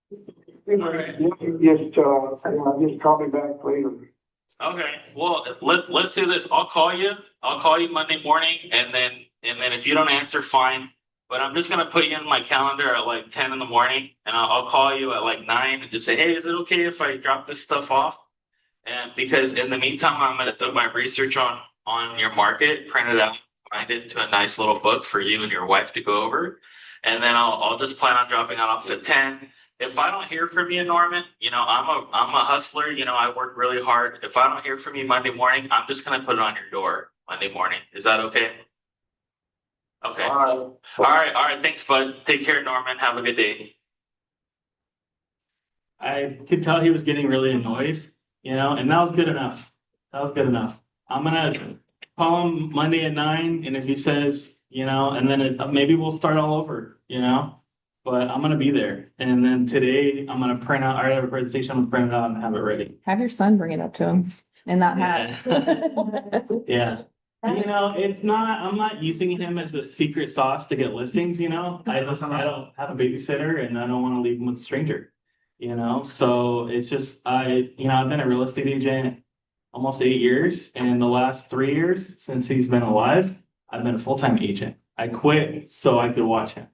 Just call me back later. Okay, well, let's do this. I'll call you Monday morning, and then if you don't answer, fine. But I'm just gonna put you in my calendar at like 10 in the morning, and I'll call you at like 9 and just say, hey, is it okay if I drop this stuff off? And because in the meantime, I'm gonna do my research on your market, print it out, bind it into a nice little book for you and your wife to go over, and then I'll just plan on dropping it off at 10. If I don't hear from you, Norman, you know, I'm a hustler, you know, I work really hard. If I don't hear from you Monday morning, I'm just gonna put it on your door Monday morning. Is that okay? Okay. All right. Thanks, bud. Take care, Norman. Have a good day. I could tell he was getting really annoyed, you know, and that was good enough. That was good enough. I'm gonna call him Monday at 9, and if he says, and then maybe we'll start all over, But I'm gonna be there, and then today I'm gonna print out. I have a presentation. I'm gonna print it out and have it ready. Have your son bring it up to him and not have. Yeah. That is- It's not, I'm not using him as the secret sauce to get listings, I don't have a babysitter and I don't want to leave him with a stranger. So it's just, I've been a real estate agent almost 8 years, and the last 3 years since he's been alive, I've been a full-time agent. I quit so I could watch him.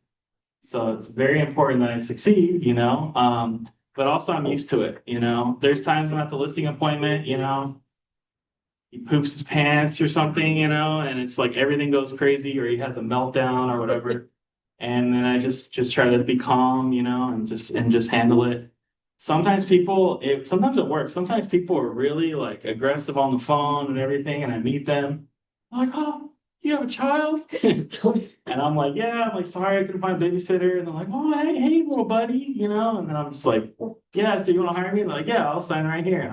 So it's very important that I succeed, but also I'm used to it, There's times I'm at the listing appointment, he poops his pants or something, and it's like everything goes crazy, or he has a meltdown or whatever. And then I just try to be calm, and just handle it. Sometimes sometimes it works. Sometimes people are really like aggressive on the phone and everything, and I meet them. I'm like, oh, you have a child? And I'm like, yeah, I'm like, sorry, I couldn't find a babysitter. And they're like, oh, hey, little buddy, and then I'm just like, yeah, so you want to hire me? And they're like, yeah, I'll sign right here. And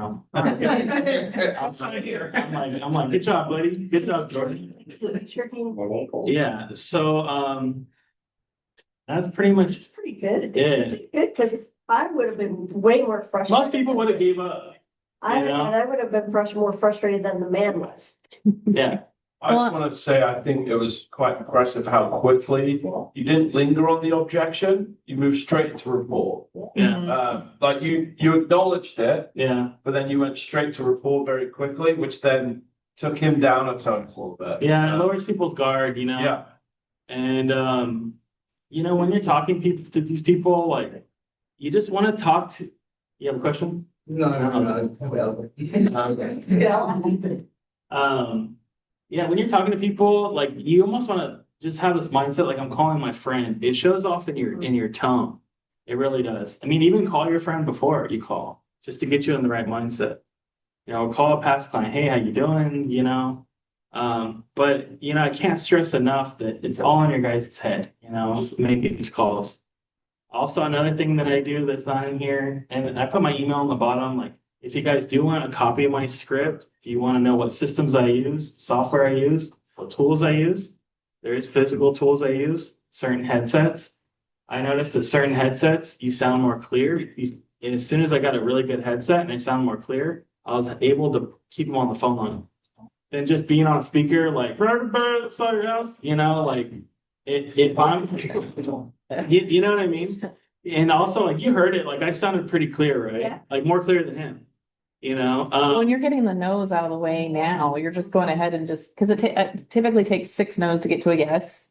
I'll sign here. I'm like, good job, buddy. Good job, Jordan. Yeah. So that's pretty much It's pretty good. Yeah. It's good, because I would have been way more frustrated. most people would have gave up. And I would have been more frustrated than the man was. Yeah. I just wanted to say, I think it was quite impressive how quickly you didn't linger on the objection. You moved straight to report. Yeah. Like you acknowledged it, Yeah. but then you went straight to report very quickly, which then took him down a tone a little bit. Yeah. It lowers people's guard, Yeah. And when you're talking to these people, like you just want to talk to. You have a question? No. Well. Yeah, when you're talking to people, like you almost want to just have this mindset, like I'm calling my friend. It shows off in your tone. It really does. I mean, even call your friend before you call, just to get you in the right mindset. Call a past client, hey, how you doing? But I can't stress enough that it's all in your guys' head, making these calls. Also, another thing that I do that's not in here, and I put my email on the bottom, like if you guys do want a copy of my script, if you want to know what systems I use, software I use, what tools I use, there is physical tools I use, certain headsets. I noticed that certain headsets, you sound more clear. And as soon as I got a really good headset and I sound more clear, I was able to keep them on the phone line. Than just being on speaker, like, like if I'm, you know what I mean? And also, like, you heard it, like, I sounded pretty clear, right? Yeah. Like, more clear than him, When you're getting the no's out of the way now, you're just going ahead and because it typically takes 6 no's to get to a yes.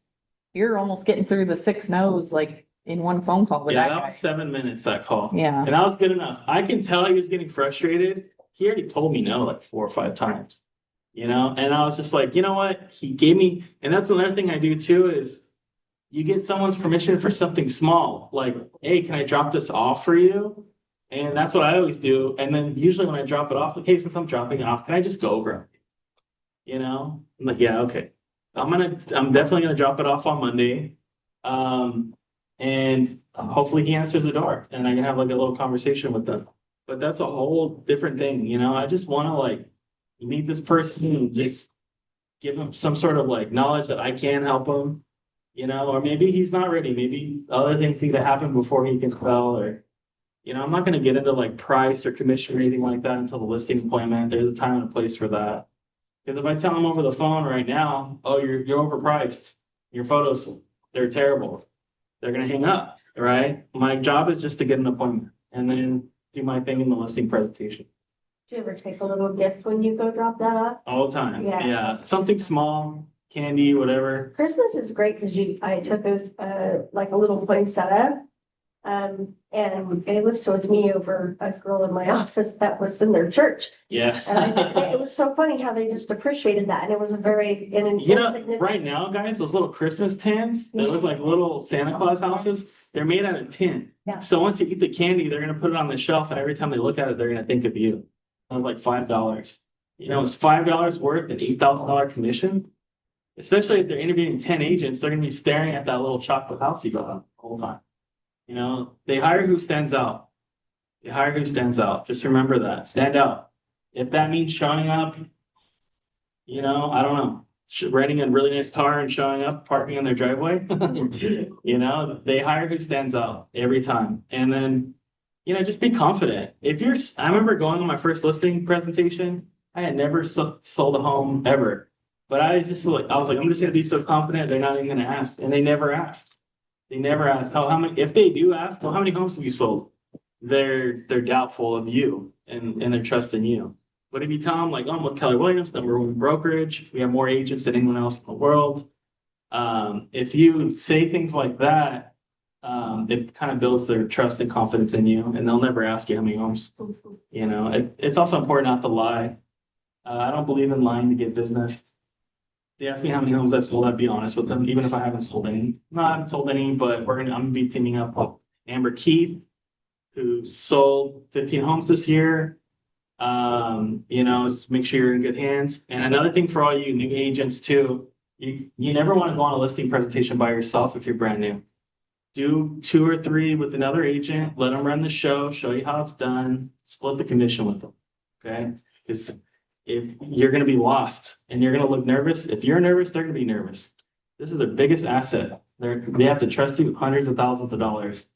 You're almost getting through the 6 no's like in one phone call with yeah, that that guy. was 7 minutes, that call. Yeah. And that was good enough. I can tell he was getting frustrated. He already told me no like 4 or 5 times, and I was just like, you know what? He gave me, and that's another thing I do too, is you get someone's permission for something small, like, hey, can I drop this off for you? And that's what I always do. And then usually when I drop it off, like, hey, since I'm dropping it off, can I just go over it? I'm like, yeah, okay. I'm definitely gonna drop it off on Monday. And hopefully he answers the door and I can have like a little conversation with them. But that's a whole different thing, I just want to like meet this person and just give him some sort of like knowledge that I can help him, or maybe he's not ready. Maybe other things need to happen before he can sell, or, I'm not going to get into like price or commission or anything like that until the listing appointment. There's a time and a place for that. Because if I tell him over the phone right now, oh, you're overpriced, your photos, they're terrible, they're going to hang up, right? My job is just to get an appointment and then do my thing in the listing presentation. Do you ever take a little gift when you go drop that off? All the time. Yeah. Yeah. Something small, candy, whatever. Christmas is great because I took us like a little poinsettia. And they listed with me over a girl in my office that was in their church. Yeah. And it was so funny how they just appreciated that. And it was a very insignificant. Right now, guys, those little Christmas tins, they look like little Santa Claus houses. They're made out of tin. Yeah. So once you eat the candy, they're going to put it on the shelf. And every time they look at it, they're going to think of you. That was like $5. It's $5 worth an $8,000 commission. Especially if they're interviewing 10 agents, they're going to be staring at that little chocolate house you got the whole time. They hire who stands out. They hire who stands out. Just remember that. Stand out. If that means showing up You know, I don't know, renting a really nice car and showing up, parking in their driveway. You know, they hire who stands out every time. And then, you know, just be confident. If you're, I remember going on my first listing presentation, I had never sold a home ever. But I just like, I was like, I'm just gonna be so confident, they're not even gonna ask. And they never asked. They never asked how many, if they do ask, well, how many homes have you sold? They're doubtful of you and their trust in you. But if you tell them like, oh, I'm with Keller Williams, #1 brokerage, we have more agents than anyone else in the world. If you say things like that, it kind of builds their trust and confidence in you, and they'll never ask you how many homes. You know, it's also important not to lie. I don't believe in lying to get business. They ask me how many homes I've sold, I'd be honest with them, even if I haven't sold any. No, I haven't sold any, but I'm gonna be teaming up with Amber Keith, who sold 15 homes this year. You know, just make sure you're in good hands. And another thing for all you new agents too, you never want to go on a listing presentation by yourself if you're brand new. Do 2 or 3 with another agent, let them run the show you how it's done, split the commission with them. Okay? Because if you're gonna be lost and you're gonna look nervous, if you're nervous, they're gonna be nervous. This is their biggest asset. They have to trust you hundreds of thousands of dollars.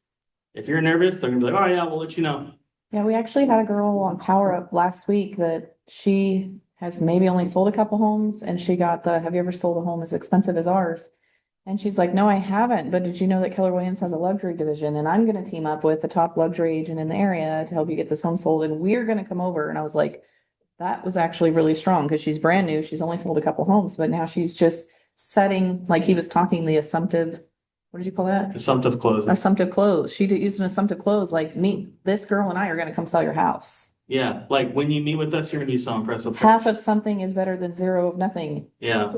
If you're nervous, they're gonna be like, oh yeah, we'll let you know. Yeah, we actually had a girl on Power Up last week that she has maybe only sold a couple homes and she got the, have you ever sold a home as expensive as ours? And she's like, no, I haven't, but did you know that Keller Williams has a luxury division and I'm gonna team up with the top luxury agent in the area to help you get this home sold and we're gonna come over. And I was like, that was actually really strong because she's brand new. She's only sold a couple homes, but now she's just setting, like he was talking, the assumptive, what did you call that? Assumptive closing. Assumptive close. She used an assumptive close, like this girl and I are gonna come sell your house. Yeah, like when you meet with us, you're gonna be so impressive. Half of something is better than 0 of nothing. Yeah.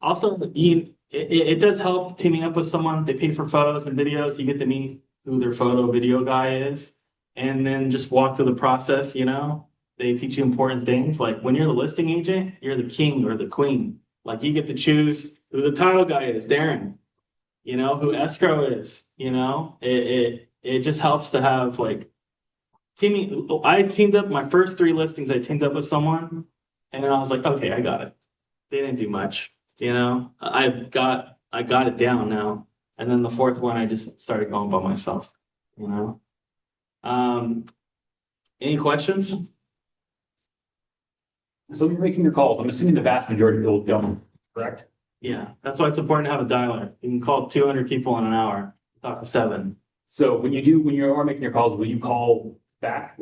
Also, it does help teaming up with someone. They pay for photos and videos. You get to meet who their photo video guy is. And then just walk through the process, you know? They teach you important things. Like when you're the listing agent, you're the king or the queen. Like you get to choose who the title guy is, Darren. You know, who escrow is, you know? It just helps to have like teaming. I teamed up my first 3 listings, I teamed up with someone, and then I was like, okay, I got it. They didn't do much, you know. I got it down now. And then the 4th one, I just started going by myself, you know. Any questions? So when you're making your calls, I'm assuming the vast majority of people don't, correct? Yeah, that's why it's important to have a dialer. You can call 200 people in an hour, talk to 7. So when you are making your calls, will you call back,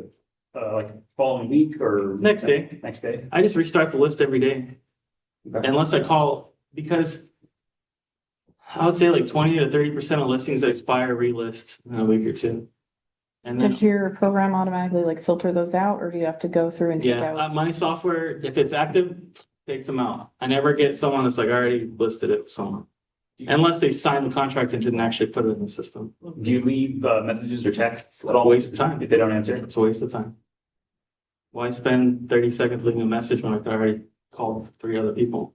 like following week or? Next day. Next day? I just restart the list every day. Okay. Unless I call, because I would say like 20 to 30% of listings that expire relist in a week or 2. And then, Does your program automatically like filter those out or do you have to go through and take yeah, out? my software, if it's active, takes them out. I never get someone that's like, I already listed it with someone. Unless they signed the contract and didn't actually put it in the system. Do you leave messages or texts at all? Waste of time. If they don't answer? It's a waste of time. Why spend 30 seconds leaving a message when I could already call 3 other people?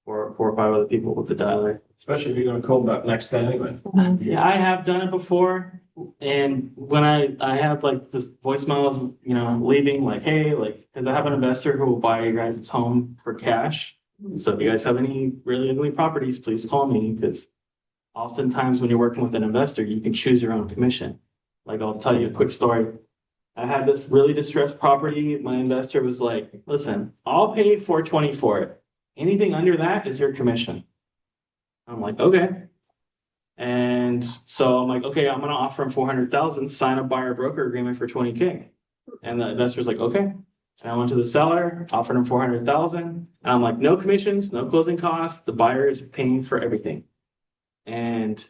Or 4 or 5 other people with the dialer. Especially if you're gonna call back next day anyway. Yeah, I have done it before. And when I have like this voicemails, you know, leaving like, hey, like, cause I have an investor who will buy your guys' home for cash. So if you guys have any really ugly properties, please call me, because oftentimes when you're working with an investor, you can choose your own commission. Like I'll tell you a quick story. I had this really distressed property. My investor was like, listen, I'll pay $420 for it. Anything under that is your commission. I'm like, okay. And so I'm like, okay, I'm gonna offer him 400,000, sign a buyer broker agreement for 20K. And the investor's like, okay. And I went to the seller, offered him 400,000. And I'm like, no commissions, no closing costs. The buyer is paying for everything. And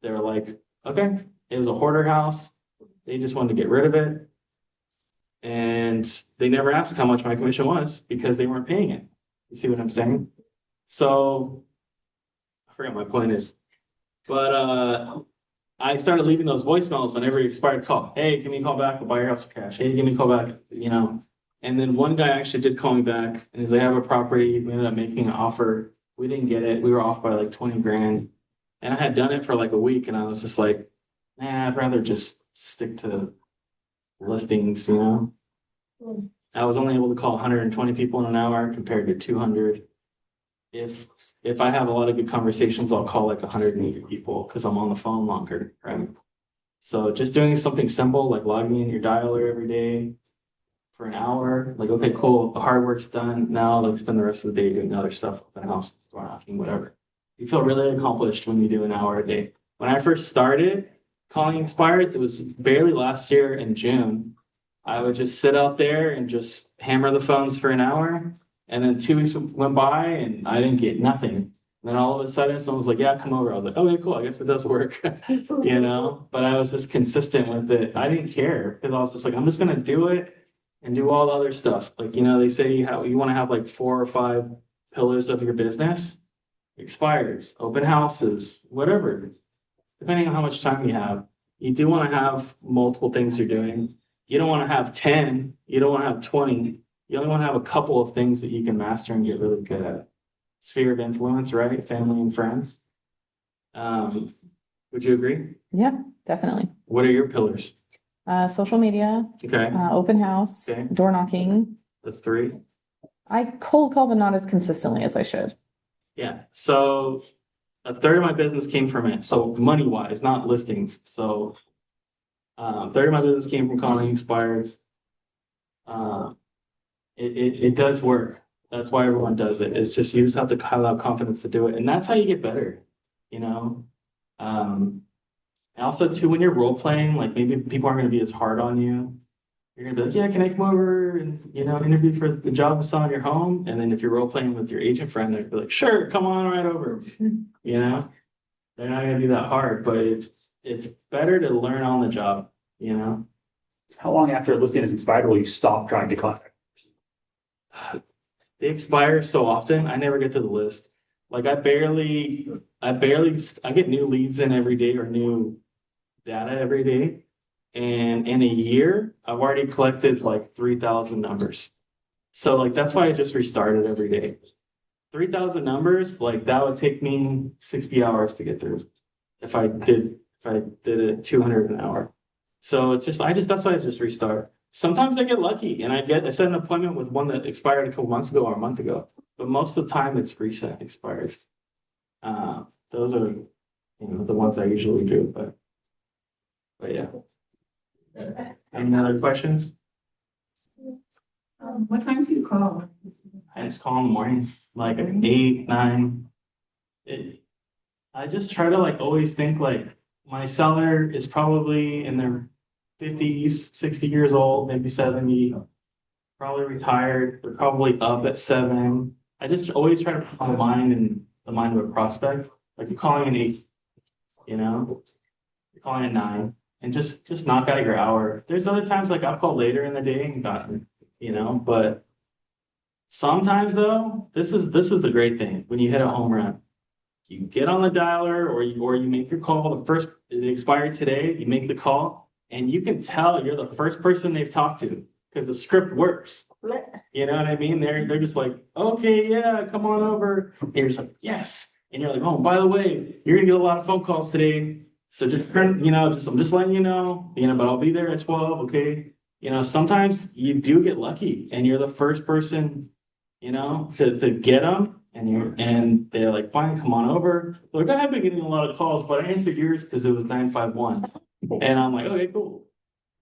they were like, okay. It was a hoarder house. They just wanted to get rid of it. And they never asked how much my commission was because they weren't paying it. You see what I'm saying? So I forgot my point is. But I started leaving those voicemails on every expired call. Hey, give me a call back, I'll buy your house for cash. Hey, give me a call back, you know. And then one guy actually did call me back and he's like, I have a property. We ended up making an offer. We didn't get it. We were off by like 20 grand. And I had done it for like a week and I was just like, nah, I'd rather just stick to listings, you know. I was only able to call 120 people in an hour compared to 200. If I have a lot of good conversations, I'll call like 180 people because I'm on the phone longer, right? So just doing something simple like logging in your dialer every day for an hour, like, okay, cool, the hard work's done. Now let's spend the rest of the day doing other stuff with the house, door knocking, whatever. You feel really accomplished when you do an hour a day. When I first started calling expireds, it was barely last year in June. I would just sit out there and just hammer the phones for an hour. And then 2 weeks went by and I didn't get nothing. And then all of a sudden someone was like, yeah, come over. I was like, okay, cool. I guess it does work, you know, but I was just consistent with it. I didn't care because I was just like, I'm just going to do it and do all the other stuff. Like, you know, they say you want to have like 4 or 5 pillars of your business, expireds, open houses, whatever, depending on how much time you have. You do want to have multiple things you're doing. You don't want to have 10. You don't want to have 20. You only want to have a couple of things that you can master and get really good at. Sphere of influence, right? Family and friends. Would you agree? Yeah, definitely. What are your pillars? Social media, Okay, open house, Okay. door knocking. that's 3. I cold call, but not as consistently as I should. Yeah, so a third of my business came from it. So money wise, not listings. So a third of my business came from calling expireds. It does work. That's why everyone does it. It's just you just have to have confidence to do it, and that's how you get better. You know, and also too when you're role playing, like maybe people aren't going to be as hard on you. You're gonna be like, yeah, can I come over and interview for the job of selling your home? And then if you're role playing with your agent friend, they'd be like, sure, come on right over. You know, they're not gonna be that hard, but it's better to learn on the job. You know. How long after a listing is expired will you stop trying to contact? They expire so often, I never get to the list. Like I get new leads in every day or new data every day. And in a year, I've already collected like 3,000 numbers. So like, that's why I just restarted every day. 3,000 numbers, like that would take me 60 hours to get through. If I did it 200 an hour. So that's why I just restart. Sometimes I get lucky and I set an appointment with one that expired a couple months ago or a month ago, but most of the time it's recent expires. Those are, the ones I usually do, but yeah. Any other questions? What time do you call? I just call in the morning, like at 8, 9. I just try to like always think like my seller is probably in their 50s, 60 years old, maybe 70, probably retired. They're probably up at 7. I just always try to put my mind in the mind of a prospect. Like you're calling an 8, you're calling a 9, and just knock out your hour. There's other times like I've called later in the day and gotten, but sometimes though, this is the great thing when you hit a home run. You get on the dialer or you make your call. It expired today. You make the call. And you can tell you're the first person they've talked to because the script works. You know what I mean? They're just like, okay, yeah, come on over. And you're just like, yes. And you're like, oh, by the way, you're gonna get a lot of phone calls today. So I'm just letting you know, but I'll be there at 12, okay? Sometimes you do get lucky and you're the first person, to get them and they're like, fine, come on over. Like I have been getting a lot of calls, but I answered yours because it was 951. And I'm like, okay, cool.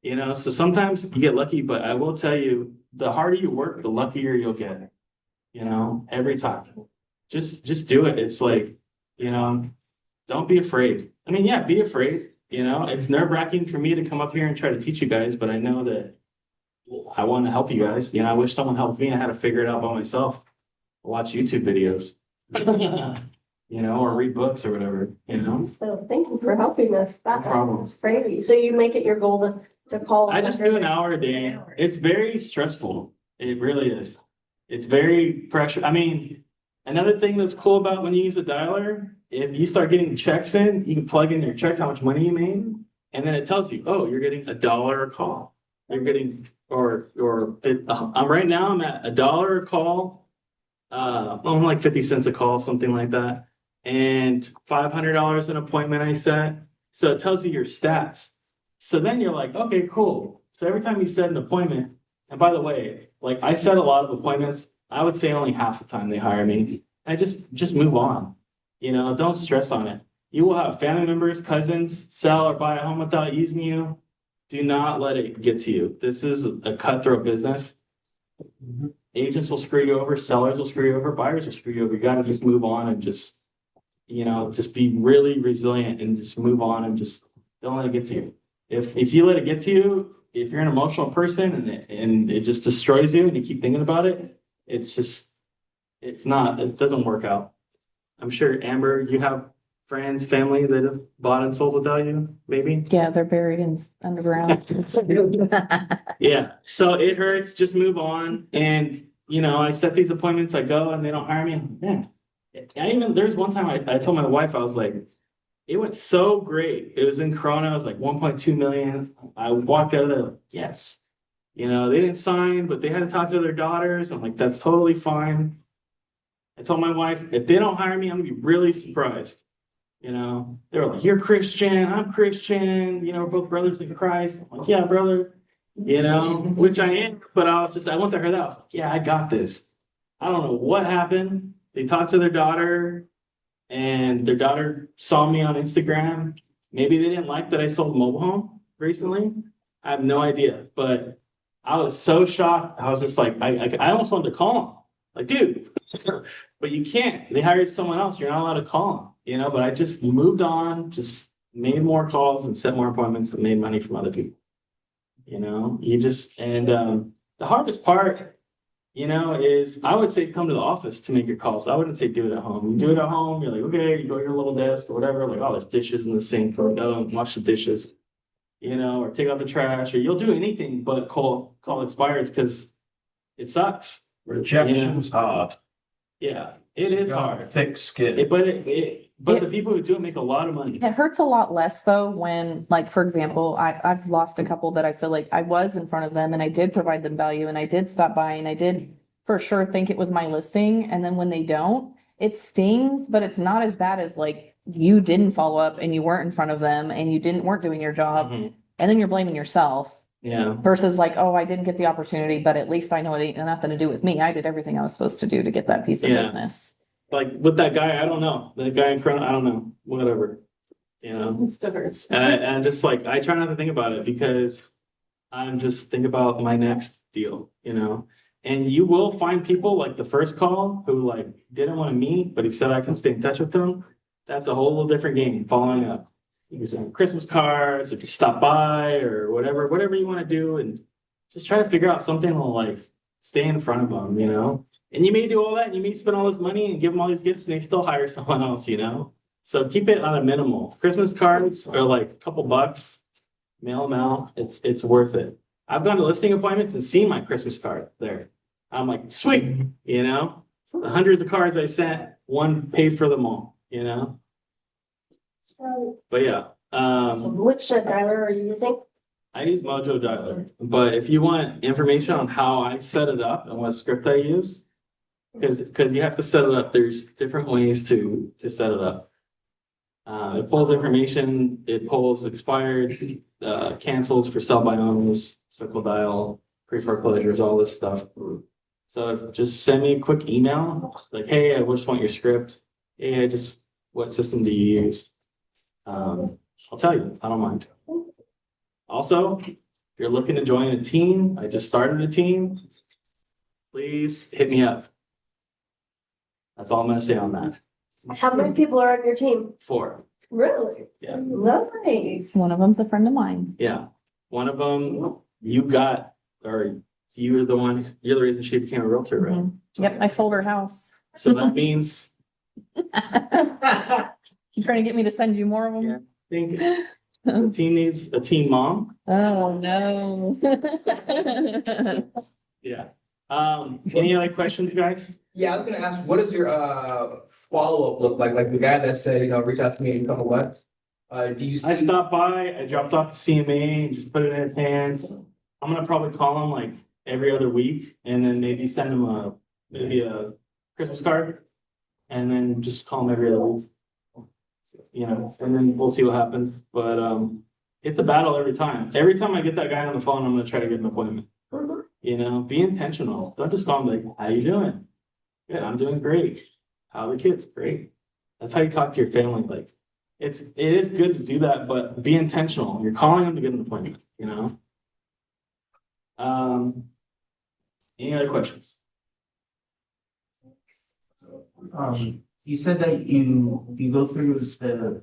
So sometimes you get lucky, but I will tell you, the harder you work, the luckier you'll get, every time. Just do it. It's like, don't be afraid. I mean, yeah, be afraid, it's nerve-wracking for me to come up here and try to teach you guys, but I know that I want to help you guys. I wish someone helped me. I had to figure it out by myself. Watch YouTube videos, or read books or whatever, So thank you for helping us. No problem. That's crazy. So you make it your goal to call. I just do an hour a day. It's very stressful. It really is. It's very pressure. I mean, another thing that's cool about when you use a dialer, if you start getting checks in, you can plug in your checks, how much money you made, and then it tells you, oh, you're getting $1 a call. You're getting, right now I'm at $1 a call. I'm like 50 cents a call, something like that. And $500 an appointment I set. So it tells you your stats. So then you're like, okay, cool. So every time you set an appointment, And by the way, like I set a lot of appointments, I would say only half the time they hire me. I just move on. You know, don't stress on it. You will have family members, cousins sell or buy a home without using you. Do not let it get to you. This is a cutthroat business. Agents will screw you over, sellers will screw you over, buyers will screw you over. You gotta just move on and just, you know, just be really resilient and just move on and just don't let it get to you. If you let it get to you, if you're an emotional person and it just destroys you and you keep thinking about it, it's just, it doesn't work out. I'm sure Amber, you have friends, family that have bought and sold without you, maybe? Yeah, they're buried in underground. Yeah, so it hurts, just move on. And, you know, I set these appointments, I go and they don't hire me. I'm like, man, there's one time I told my wife, I was like, it went so great. It was in Corona, it was like 1.2 million. I walked out of there, like, yes. You know, they didn't sign, but they had to talk to their daughters. I'm like, that's totally fine. I told my wife, if they don't hire me, I'm gonna be really surprised. You know, they were like, you're Christian, I'm Christian, you know, we're both brothers in Christ. I'm like, yeah, brother, you know, which I am, but I was just, once I heard that, I was like, yeah, I got this. I don't know what happened. They talked to their daughter and their daughter saw me on Instagram. Maybe they didn't like that I sold a mobile home recently. I have no idea, but I was so shocked. I was just like, I almost wanted to call them. Like, dude, but you can't. They hired someone else. You're not allowed to call them, you know, but I just moved on, just made more calls and set more appointments and made money from other people. You know, the hardest part, you know, is I would say come to the office to make your calls. I wouldn't say do it at home. You do it at home, you're like, okay, you go to your little desk or whatever, like, oh, there's dishes in the sink, or go and wash the dishes, you know, or take out the trash, or you'll do anything but call expires because it sucks. Rejection's hard. Yeah, it is You got hard. Thick skin. But the people who do it make a lot of money. It hurts a lot less though when, like, for example, I've lost a couple that I feel like I was in front of them and I did provide them value and I did stop by and I did for sure think it was my listing. And then when they don't, it stings, but it's not as bad as like you didn't follow up and you weren't in front of them and you weren't doing your job. Mhm. And then you're blaming yourself Yeah, versus like, oh, I didn't get the opportunity, but at least I know it ain't nothing to do with me. I did everything I was supposed to do to get that piece of Yeah. business. like with that guy, I don't know. The guy in Corona, I don't know. Whatever. You know. It still hurts. And just like I try not to think about it because I'm just think about my next deal, you know. And you will find people like the first call who like didn't want to meet, but he said I can stay in touch with them. That's a whole different game. Following up, you can send Christmas cards, or just stop by, or whatever you want to do, and just try to figure out something to like stay in front of them, you know. And you may do all that, and you may spend all this money and give them all these gifts, and they still hire someone else, you know. So keep it on a minimal. Christmas cards are like a couple bucks. Mail them out. It's worth it. I've gone to listing appointments and seen my Christmas card there. I'm like, sweet, you know. The hundreds of cards I sent, one paid for them all, you know. But yeah, Which dialer are you using? I use Mojo Dialer. But if you want information on how I set it up and what script I use, because you have to set it up, there's different ways to set it up. It pulls information, it pulls expired, cancels for sell by owners, cycle dial, pre-foreclosures, all this stuff. So just send me a quick email, like, hey, I just want your script. Hey, what system do you use? I'll tell you, I don't mind. Also, if you're looking to join a team, I just started a team, please hit me up. That's all I'm gonna say on that. How many people are on your team? 4. Really? Yeah. Nice. One of them's a friend of mine. Yeah, one of them you're the reason she became a realtor, right? Mhm. Yep, I sold her house. So that means, You trying to get me to send you more of Yeah. them? I think the team needs a team mom. Oh, no. Yeah. Any other questions, guys? Yeah, I was gonna ask, what does your follow-up look like? Like the guy that said, reach out to me in a couple months. Do you I see? stopped by, I dropped off the CMA and just put it in his hands. I'm gonna probably call him like every other week and then maybe send him maybe a Christmas card. And then just call him every other week. You know, and then we'll see what happens. But it's a battle every time. Every time I get that guy on the phone, I'm gonna try to get an appointment. Mhm. You know, be intentional. Don't just call them like, how you doing? Good, I'm doing great. How are the kids? Great. That's how you talk to your family. Like, it is good to do that, but be intentional. You're calling them to get an appointment, you know? Any other questions? You said that you go through the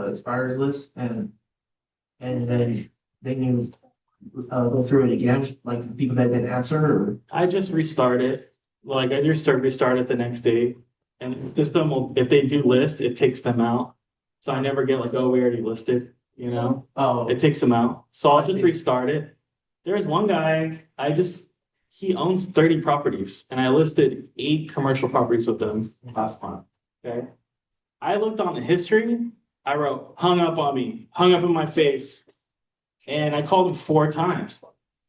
expires list and then you go through it again, like people that didn't answer or? I just restart it. Like I just restart it the next day. And the system will, if they do list, it takes them out. So I never get like, oh, we already listed, you know? Oh, It takes them out. So I'll just restart it. There's one guy, he owns 30 properties and I listed 8 commercial properties with them last month. Okay. I looked on the history. I wrote, hung up on me, hung up in my face. And I called him 4 times.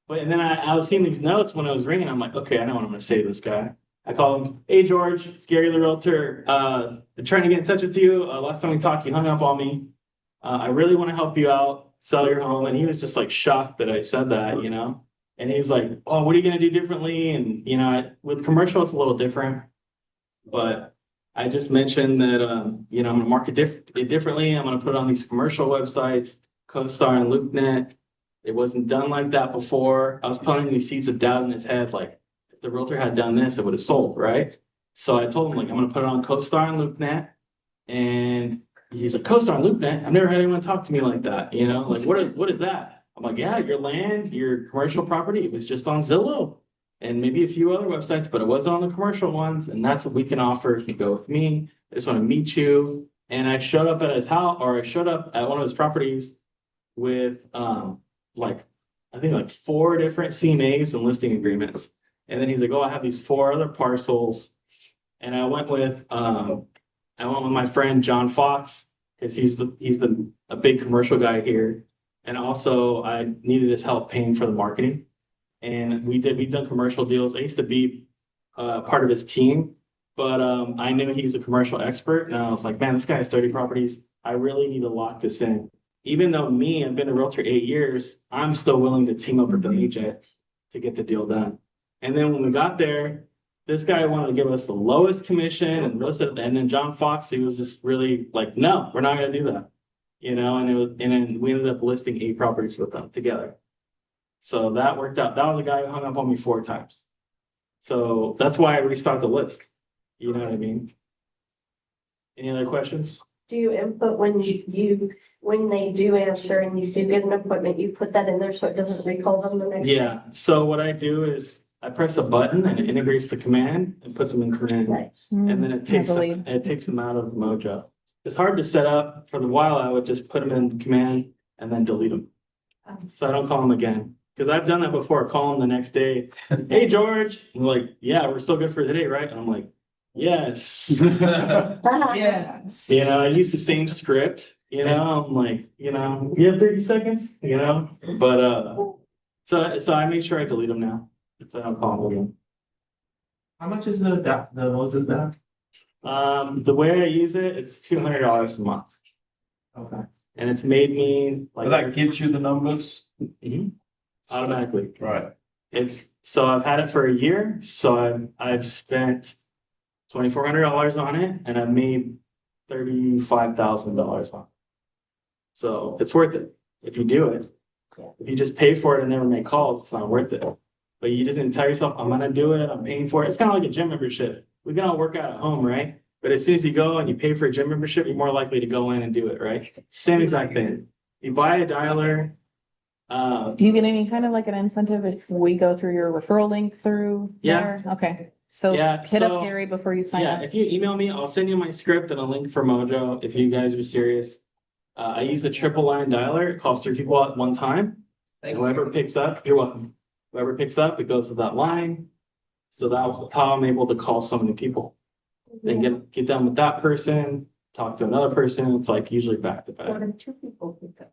And then I was seeing these notes when I was ringing. I'm like, okay, I know what I'm gonna say to this guy. I called him, hey George, it's Gary the Realtor. I'm trying to get in touch with you. Last time we talked, you hung up on me. I really want to help you out, sell your home. And he was just like shocked that I said that, you know? And he was like, oh, what are you gonna do differently? And you know, with commercial, it's a little different. But I just mentioned that you know, I'm gonna market it differently. I'm gonna put it on these commercial websites, CoStar and LoopNet. It wasn't done like that before. I was planting these seeds of doubt in his head, like if the realtor had done this, it would have sold, right? So I told him, like, I'm gonna put it on CoStar and LoopNet. And he's like, CoStar and LoopNet? I've never had anyone talk to me like that, you know? Like, what is that? I'm like, yeah, your land, your commercial property, it was just on Zillow and maybe a few other websites, but it wasn't on the commercial ones. And that's what we can offer if you go with me. I just want to meet you. And I showed up at his house, or I showed up at one of his properties with like I think like 4 different CMAs and listing agreements. And then he's like, oh, I have these 4 other parcels. And I went with my friend John Fox, because he's a big commercial guy here. And also I needed his help paying for the marketing. And we've done commercial deals. I used to be part of his team, but I knew he's a commercial expert. And I was like, man, this guy has 30 properties. I really need to lock this in. Even though I've been a realtor 8 years, I'm still willing to team up with an agent to get the deal done. And then when we got there, this guy wanted to give us the lowest commission and then John Fox, he was just really like, no, we're not going to do that. You know, and then we ended up listing 8 properties with them together. So that worked out. That was a guy who hung up on me 4 times. So that's why I restart the list. You know what I mean? Any other questions? Do you input when they do answer and you do get an appointment, you put that in there so it doesn't recall them the next day? Yeah, so what I do is I press a button and it integrates the command and puts them in command. And then it takes them out of Mojo. It's hard to set up. For the while, I would just put them in command and then delete them. So I don't call them again. Because I've done that before. Call them the next day. Hey, George. And they're like, yeah, we're still good for today, right? And I'm like, yes. yes. You know, I use the same script. You know, I'm like, you know, you have 30 seconds, you know? But so I make sure I delete them now. So I don't call them again. How much is the Mojo back? The way I use it, it's $200 a month. Okay. And it's made me like But that gives you the numbers. Mhm. Automatically. Right. So I've had it for a year. So I've spent $2,400 on it and I've made $35,000 on it. So it's worth it if you do it. If you just pay for it and never make calls, it's not worth it. But you just didn't tell yourself, I'm gonna do it, I'm paying for it. It's kind of like a gym membership. We can all work out at home, right? But as soon as you go and you pay for a gym membership, you're more likely to go in and do it, right? Same exact thing. You buy a dialer. Do you get any kind of like an incentive if we go through your referral link through there? Okay, so Yeah, hit up so- Gary before you sign Yeah, up. if you email me, I'll send you my script and a link for Mojo if you guys are serious. I use a triple line dialer. It calls 3 people at one time. Thank And you. whoever picks up, you're welcome. Whoever picks up, it goes to that line. So that's how I'm able to call so many people. Then get done with that person, talk to another person. It's like usually back to What back. if 2 people pick up?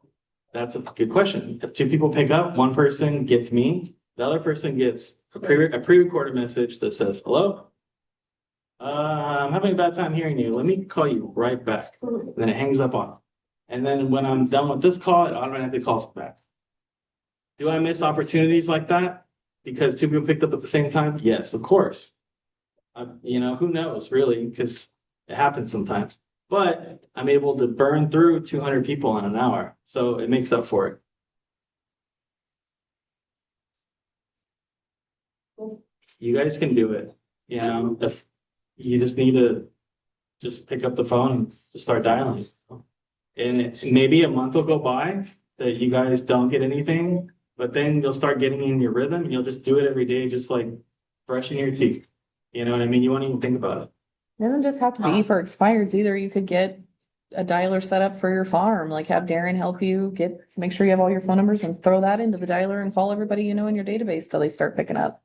That's a good question. If 2 people pick up, one person gets me, the other person gets a pre-recorded message that says, hello. I'm having a bad time hearing you. Let me call you right back. And then it hangs up on them. And then when I'm done with this call, it automatically calls back. Do I miss opportunities like that? because two people picked up at the same time? Yes, of course. You know, who knows really, because it happens sometimes. But I'm able to burn through 200 people in an hour, so it makes up for it. You guys can do it. You know, if you just need to just pick up the phone and just start dialing. And maybe a month will go by that you guys don't get anything, but then you'll start getting in your rhythm and you'll just do it every day, just like brushing your teeth. You know what I mean? You won't even think about it. It doesn't just have to be for expireds either. You could get a dialer set up for your farm, like have Darren help you make sure you have all your phone numbers and throw that into the dialer and call everybody you know in your database till they start picking up.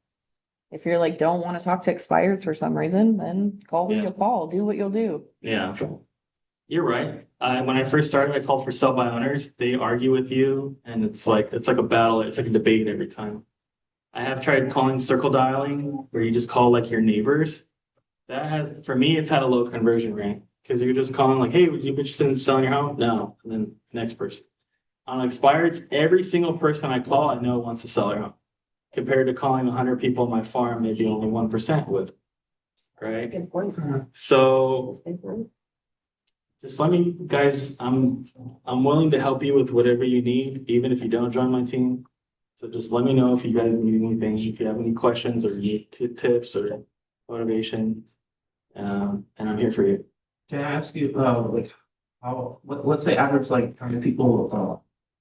If you're like, don't want to talk to expireds for some reason, then call who Yeah. you'll call, do what you'll do. Yeah. You're right. When I first started, I called for sell by owners. They argue with you and it's like a battle. It's like a debate every time. I have tried calling circle dialing where you just call like your neighbors. That has, for me, it's had a low conversion rate because you're just calling like, hey, would you be interested in selling your home? No. And then next person. On expireds, every single person I call, I know wants to sell their home. Compared to calling 100 people on my farm, maybe only 1% would. Right? Good point. So just let me, guys, I'm willing to help you with whatever you need, even if you don't join my team. So just let me know if you guys need anything, if you have any questions or need tips or motivation. And I'm here for you. Can I ask you, like, let's say average, like, how many people,